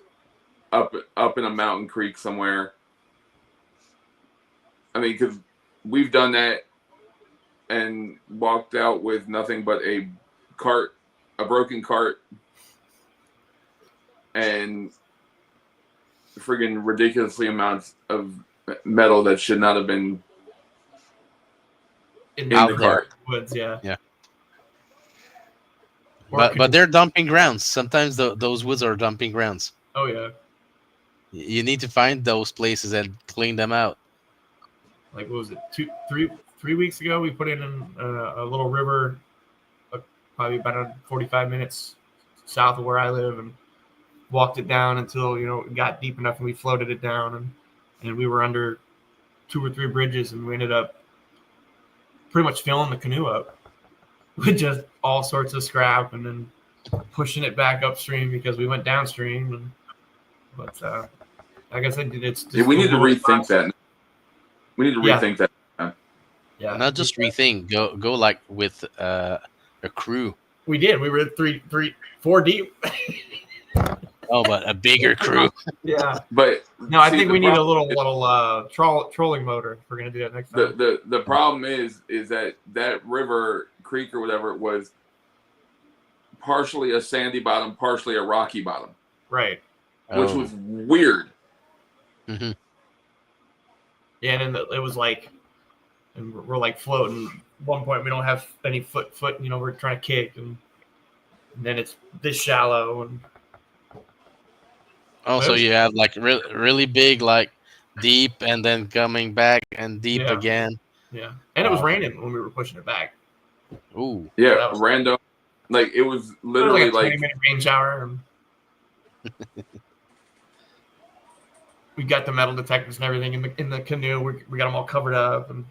up in a mountain creek somewhere. Because we've done that and walked out with nothing but a a broken cart, and friggin' ridiculously amounts of metal that should not have been in the cart. Woods, yeah. But they're dumping grounds. Sometimes those woods are dumping grounds. Oh yeah. You need to find those places and clean them out. Like what was it? 3 weeks ago, we put in a little river, probably about 45 minutes south of where I live, and walked it down until it got deep enough, and we floated it down, and we were under 2 or 3 bridges, and we ended up pretty much filling the canoe up with just all sorts of scrap, and then pushing it back upstream because we went downstream. But like I said, it's just we need to rethink that. We need to rethink that. Yeah, not just rethink. Go like with a crew. We did. We were 4 deep. Oh, but a bigger crew. Yeah, but no, I think we need a little trolling motor if we're gonna do that next time. The problem is that river, creek, or whatever it was, partially a sandy bottom, partially a rocky bottom. Right. Which was weird. Mm-hmm. Yeah, and then it was like, and we're like floating. At one point, we don't have any foot. We're trying to kick, and then it's this shallow. And so you have like really big, like deep, and then coming back and deep again. Yeah, and it was raining when we were pushing it back. Ooh. Yeah, random. Like it was literally like a 20-minute rain shower. And we got the metal detectors and everything in the canoe. We got them all covered up, and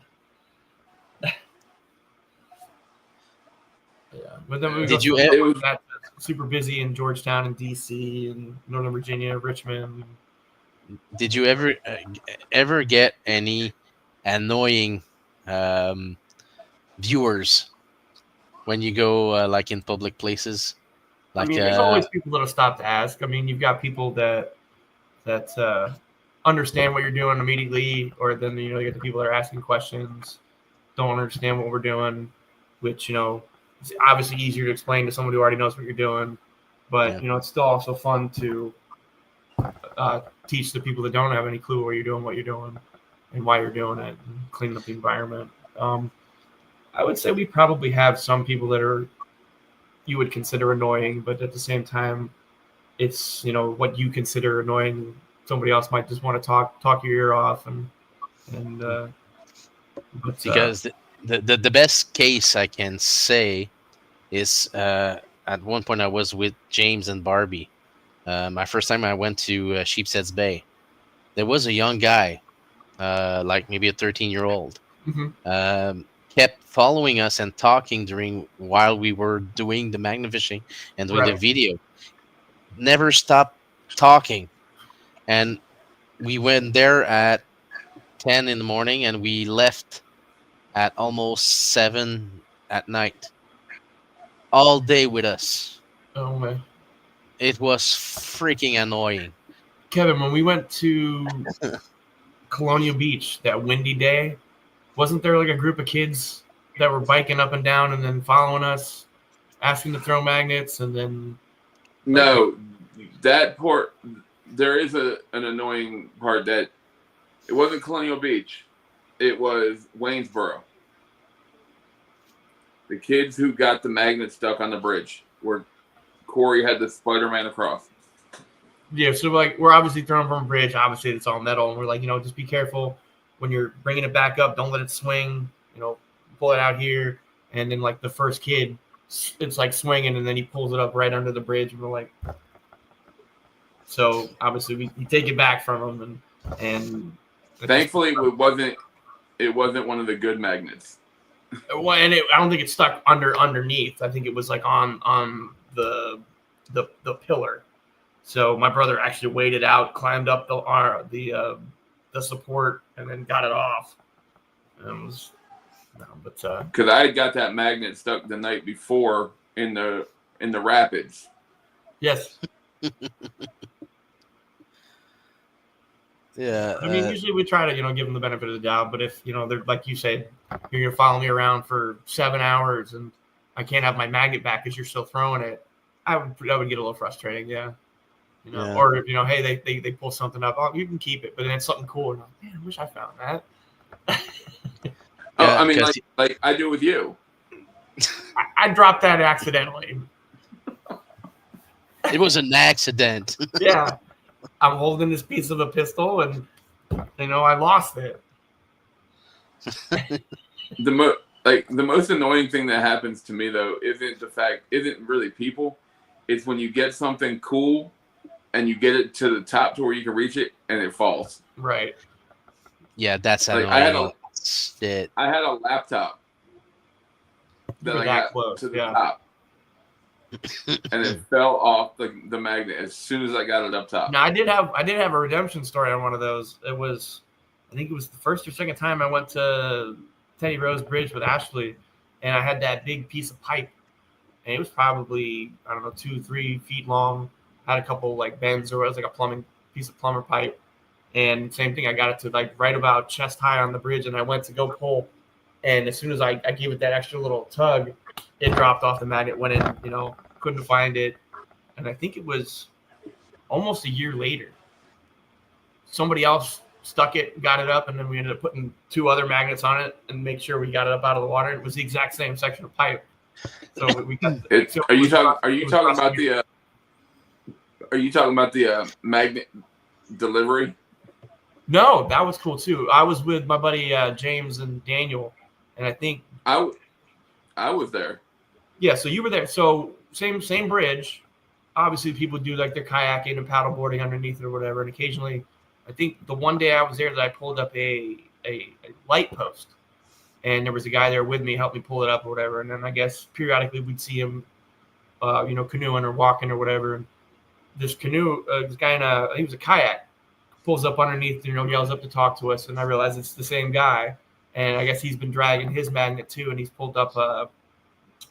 But then we it was super busy in Georgetown and DC and Northern Virginia, Richmond. Did you ever get any annoying viewers when you go like in public places? Like, there's always people that'll stop to ask. You've got people that understand what you're doing immediately, or then you get the people that are asking questions, don't understand what we're doing, which it's obviously easier to explain to someone who already knows what you're doing, but it's still also fun to teach the people that don't have any clue what you're doing and why you're doing it, and clean up the environment. I would say we probably have some people that you would consider annoying, but at the same time, it's what you consider annoying. Somebody else might just want to talk your ear off, because the best case I can say is at one point I was with James and Barbie. My first time I went to Sheepshead's Bay. There was a young guy, like maybe a 13-year-old, kept following us and talking while we were doing the magnet fishing and doing the video. Never stopped talking. And we went there at 10 in the morning and we left at almost 7 at night. All day with us. Oh, man. It was freaking annoying. Kevin, when we went to Colonial Beach that windy day, wasn't there like a group of kids that were biking up and down and then following us, asking to throw magnets, and then... No, that part, there is an annoying part that it wasn't Colonial Beach. It was Waynesboro. The kids who got the magnet stuck on the bridge where Corey had the Spider-Man across. Yeah, so we're obviously throwing from a bridge. Obviously, it's all metal, and we're like, just be careful when you're bringing it back up. Don't let it swing. Pull it out here, and then like the first kid, it's like swinging, and then he pulls it up right under the bridge, and we're like, so obviously we take it back from him, and thankfully it wasn't one of the good magnets. Well, and I don't think it stuck underneath. I think it was like on the pillar. So my brother actually waded out, climbed up the support, and then got it off. And it was, because I had got that magnet stuck the night before in the rapids. Yes. Yeah. Usually we try to give them the benefit of the doubt, but if they're like you said, you're gonna follow me around for 7 hours and I can't have my magnet back because you're still throwing it. That would get a little frustrating, yeah. Yeah. Or if hey, they pull something up, oh, you can keep it, but then it's something cool. And I'm like, man, I wish I found that. I mean, like I do with you. I dropped that accidentally. It was an accident. Yeah, I'm holding this piece of a pistol, and I lost it. The most annoying thing that happens to me though isn't really people. It's when you get something cool and you get it to the top to where you can reach it and it falls. Right. Yeah, that's annoying. I had a laptop that I got close, to the top. And it fell off the magnet as soon as I got it up top. Now I did have a redemption story on one of those. I think it was the first or second time I went to Teddy Rose Bridge with Ashley, and I had that big piece of pipe, and it was probably 2-3 feet long. Had a couple bends, or it was like a piece of plumber pipe, and same thing. I got it to right about chest high on the bridge, and I went to go pull, and as soon as I gave it that extra little tug, it dropped off the magnet. Went in, couldn't find it, and I think it was almost a year later. Somebody else stuck it, got it up, and then we ended up putting 2 other magnets on it and make sure we got it up out of the water. It was the exact same section of pipe. So we got. Are you talking about the magnet delivery? No, that was cool too. I was with my buddy James and Daniel, and I think I was there. Yeah, so you were there. So same bridge. Obviously, people do their kayaking and paddleboarding underneath it or whatever. And occasionally, I think the one day I was there that I pulled up a light post, and there was a guy there with me, helped me pull it up or whatever. And then I guess periodically we'd see him, canoeing or walking or whatever. And this guy in I think it was a kayak, pulls up underneath, yells up to talk to us. And I realize it's the same guy. And I guess he's been dragging his magnet too, and he's pulled up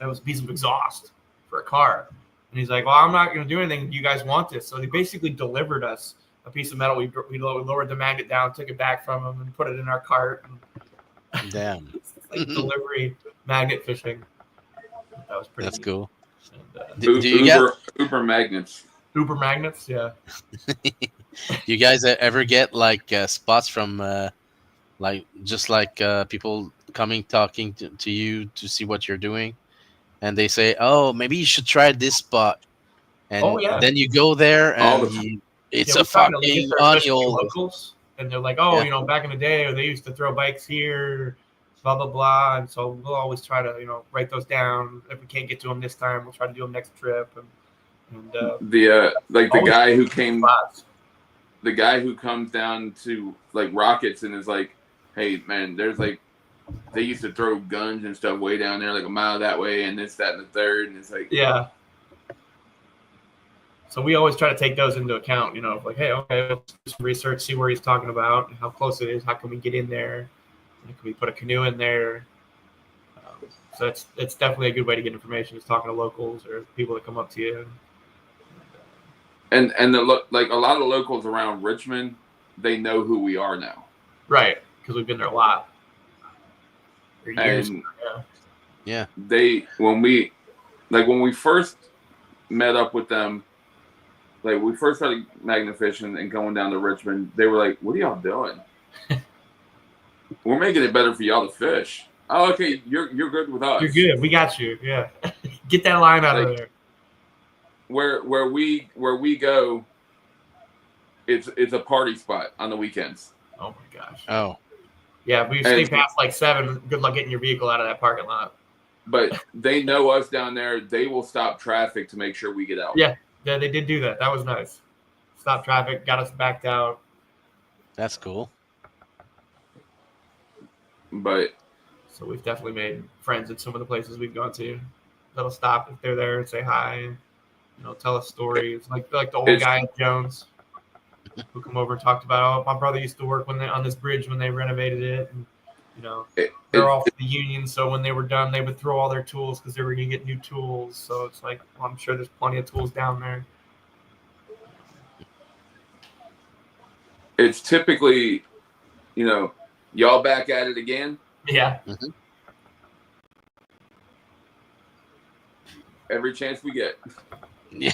it was a piece of exhaust for a car. And he's like, well, I'm not going to do anything. You guys want this? So they basically delivered us a piece of metal. We lowered the magnet down, took it back from them, and put it in our cart. Damn. It's delivery magnet fishing. That was pretty. That's cool. And, do you get Uber magnets? Uber magnets, yeah. You guys ever get spots from people coming talking to you to see what you're doing, and they say, "Oh, maybe you should try this spot," and then you go there and it's a fucking locals, and they're like, "Oh, back in the day, they used to throw bikes here, blah blah blah," and so we'll always try to write those down. If we can't get to them this time, we'll try to do them next trip. And the guy who came. The guy who comes down to Rockets and is like, hey man, there's they used to throw guns and stuff way down there, a mile that way, and this, that, and the third, and it's yeah. So we always try to take those into account, hey, okay, let's do some research, see where he's talking about, how close it is, how can we get in there, can we put a canoe in there? So it's definitely a good way to get information, is talking to locals or people that come up to you. And a lot of locals around Richmond, they know who we are now. Right, because we've been there a lot. For years. And yeah. When we first met up with them, we first started magnet fishing and going down to Richmond, they were like, what are y'all doing? We're making it better for y'all to fish. Oh, okay, you're good with us. You're good. We got you. Yeah. Get that line out of there. Where we go, it's a party spot on the weekends. Oh my gosh. Oh. Yeah, we stay past 7. Good luck getting your vehicle out of that parking lot. But they know us down there. They will stop traffic to make sure we get out. Yeah, they did do that. That was nice. Stop traffic, got us backed out. That's cool. But so we've definitely made friends at some of the places we've gone to. They'll stop if they're there and say hi. Tell us stories like the old guy in Jones who come over and talked about, my brother used to work on this bridge when they renovated it, and they're all for the union, so when they were done they would throw all their tools because they were going to get new tools. So it's well, I'm sure there's plenty of tools down there. It's typically y'all back at it again. Yeah. Mm-hmm. every chance we get. Yeah.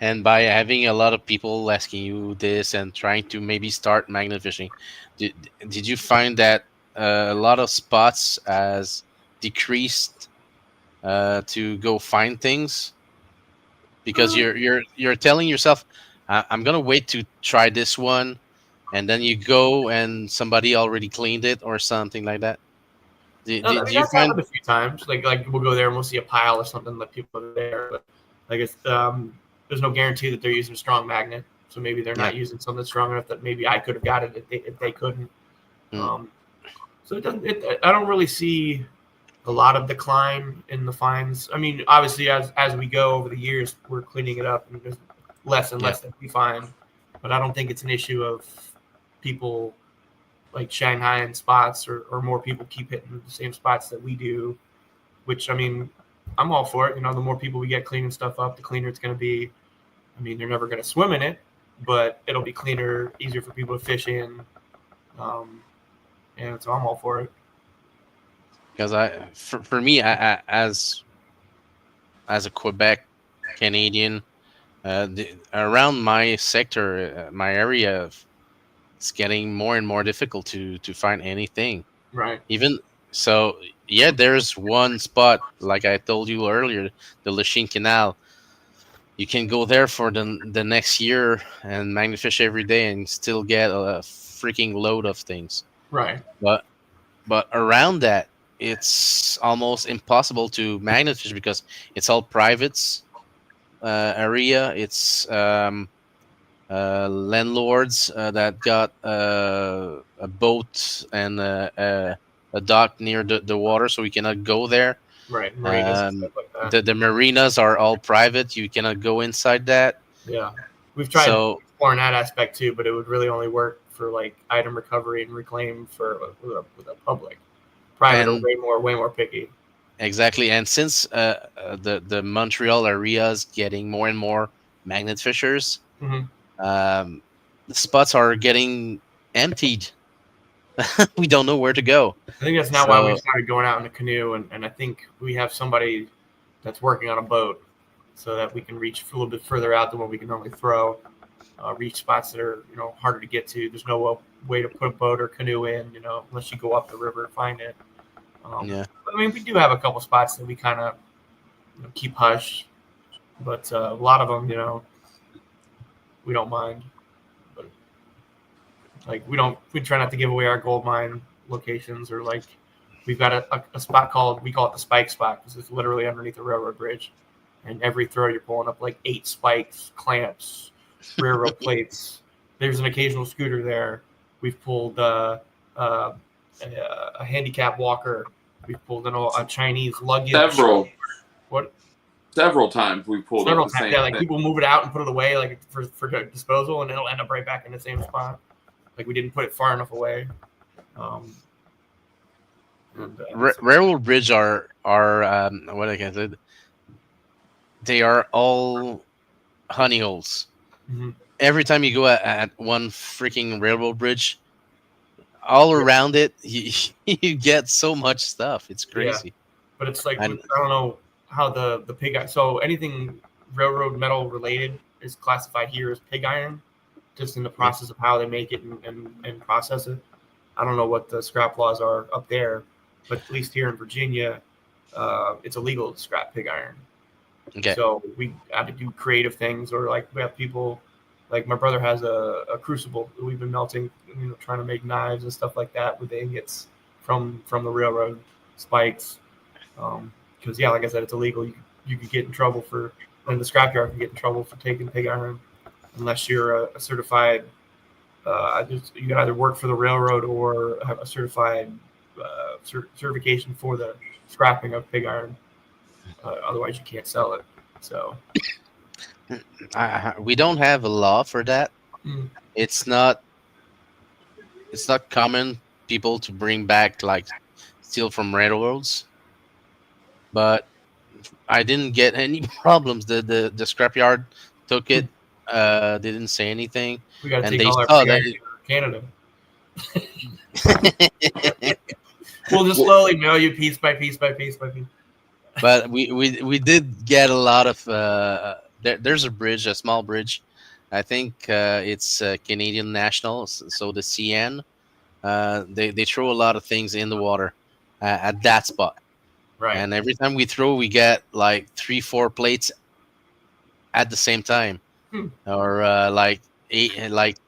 And by having a lot of people asking you this and trying to maybe start magnet fishing, did you find that a lot of spots has decreased to go find things because you're telling yourself, I'm gonna wait to try this one, and then you go and somebody already cleaned it or something like that. I mean, Do you that's find? happened a few times. Like we'll go there and we'll see a pile or something that people are there, but like it's there's no guarantee that they're using a strong magnet. So maybe they're Yeah. not using something strong enough that maybe I could have got it if they couldn't. Mm. So it doesn't. I don't really see a lot of decline in the fines. I mean, obviously, as we go over the years, we're cleaning it up, and there's less and less that we find. But I don't think it's an issue of people like Shanghai in spots or more people keep hitting the same spots that we do. Which I mean, I'm all for it. You know, the more people we get cleaning stuff up, the cleaner it's going to be. I mean, they're never going to swim in it, but it'll be cleaner, easier for people to fish in. And so I'm all for it. Because for me, as a Quebec Canadian, around my sector, my area, it's getting more and more difficult to find anything. Right. Even so, yeah, there's one spot like I told you earlier, the Lachine Canal. You can go there for the next year and magnet fish every day and still get a freaking load of things. Right. But around that, it's almost impossible to magnet fish because it's all privates area. It's landlords that got a boat and a dock near the water, so we cannot go there. Right. Marinas and stuff like that. The marinas are all private. You cannot go inside that. Yeah. We've tried exploring that aspect too, but it would really only work for like item recovery and reclaim with a public. Private are way more picky. Exactly. And since the Montreal area is getting more and more magnet fishers, the spots are getting emptied. We don't know where to go. I think that's now why we started going out in a canoe, and I think we have somebody that's working on a boat so that we can reach a little bit further out than what we can normally throw. Reach spots that are harder to get to. There's no way to put a boat or canoe in, unless you go up the river and find it. I mean, we do have a couple spots that we kind of keep hush, but a lot of them, we don't mind. But like we try not to give away our gold mine locations, or like we've got a spot we call it the spike spot because it's literally underneath the railroad bridge, and every throw you're pulling up like 8 spikes, clamps, railroad plates. There's an occasional scooter there. We've pulled a handicap walker. We've pulled in a Chinese luggage. Several times we pulled several up the times. same Like thing. people move it out and put it away, like for disposal, and it'll end up right back in the same spot. Like we didn't put it far enough away. Railroad bridge are what I can say. They are all honey holes. Mm-hmm. Every time you go at one freaking railroad bridge, all around it, you get so much stuff. It's crazy. Yeah. But it's like I don't know how the pig iron. So anything railroad metal related is classified here as pig iron, just in the process of how they make it and process it. I don't know what the scrap laws are up there, but at least here in Virginia, it's illegal to scrap pig iron. Okay. So we have to do creative things, or like we have people, like my brother has a crucible that we've been melting, trying to make knives and stuff like that with the ingots from the railroad spikes. Because like I said, it's illegal. You could get in trouble and the scrapyard can get in trouble for taking pig iron, unless you're a certified. You can either work for the railroad or have a certified certification for the scrapping of pig iron. Otherwise, you can't sell it. So we don't have a law for that. It's not common people to bring back like steel from railroads, but I didn't get any problems. The scrapyard took it. They didn't say anything. We got to and take they all our saw pig iron to Canada. We'll just slowly mail you piece by piece by piece by piece. But we did get a lot of there's a bridge, a small bridge. I think it's Canadian National, so the CN. They throw a lot of things in the water at that spot, Right. and every time we throw, we get like 3-4 plates at the same time, or like eight, like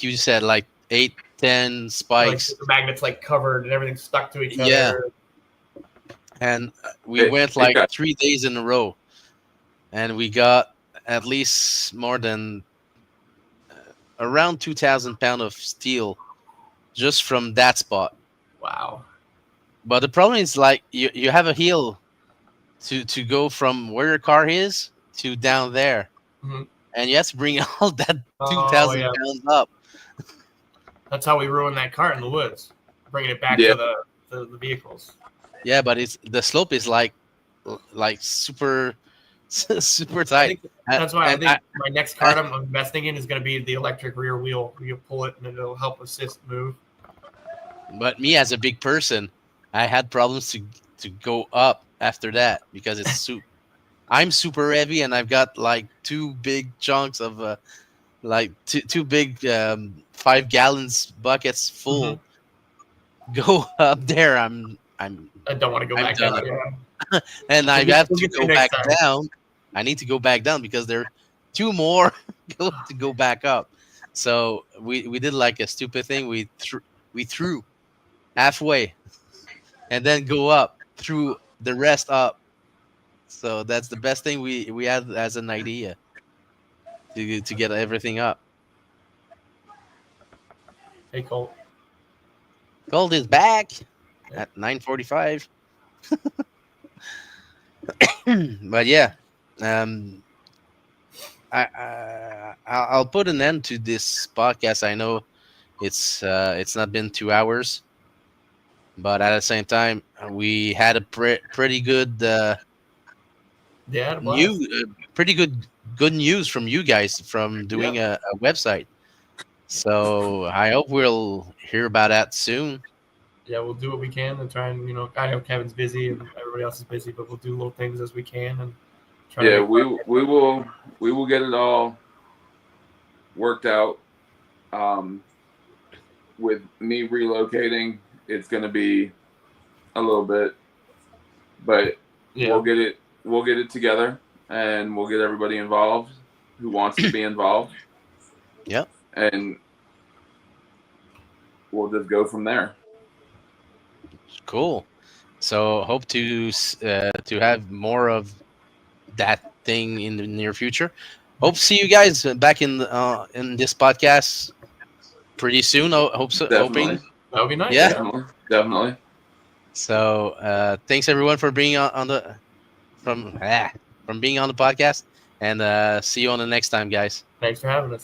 you said, like 8-10 Like spikes. the magnet's like covered and everything's stuck to each Yeah. other. And we went like 3 days in a row, and we got at least more than around 2,000 pounds of steel just from that spot. Wow. But the problem is, like, you have a hill to go from where your car is to down there, and you have to bring all that 2,000 pounds up. That's how we ruined that cart in the woods, bringing it back to the vehicles. Yeah, but the slope is like super super tight. That's why I think my next cart I'm investing in is going to be the electric rear wheel. You pull it and it'll help assist move. But me, as a big person, I had problems to go up after that because it's I'm super heavy, and I've got like 2 big chunks of like two big 5 gallons buckets full. Go up there, I don't want to go back down. Yeah. And I have to go back down. I need to go back down because there are 2 more to go back up. So we did like a stupid thing. We threw halfway, and then go up through the rest up. So that's the best thing we had as an idea to get everything up. Hey, Colt. Colt is back at 9:45. But yeah, I'll put an end to this podcast. I know it's not been 2 hours, but at the same time, we had a pretty good pretty good news from you guys from doing a website. So I hope we'll hear about that soon. Yeah, we'll do what we can and try and, I know Kevin's busy and everybody else is busy, but we'll do little things as we can and try. Yeah, we will get it all worked out. With me relocating, it's going to be a little bit, but we'll get it together, and we'll get everybody involved who wants to be involved. Yep. And we'll just go from there. Cool. So hope to have more of that thing in the near future. Hope to see you guys back in this podcast pretty soon. Hope so. Definitely. Hoping that would be nice. Yeah, definitely. So thanks everyone for being from being on the podcast, and see you on the next time, guys. Thanks for having us.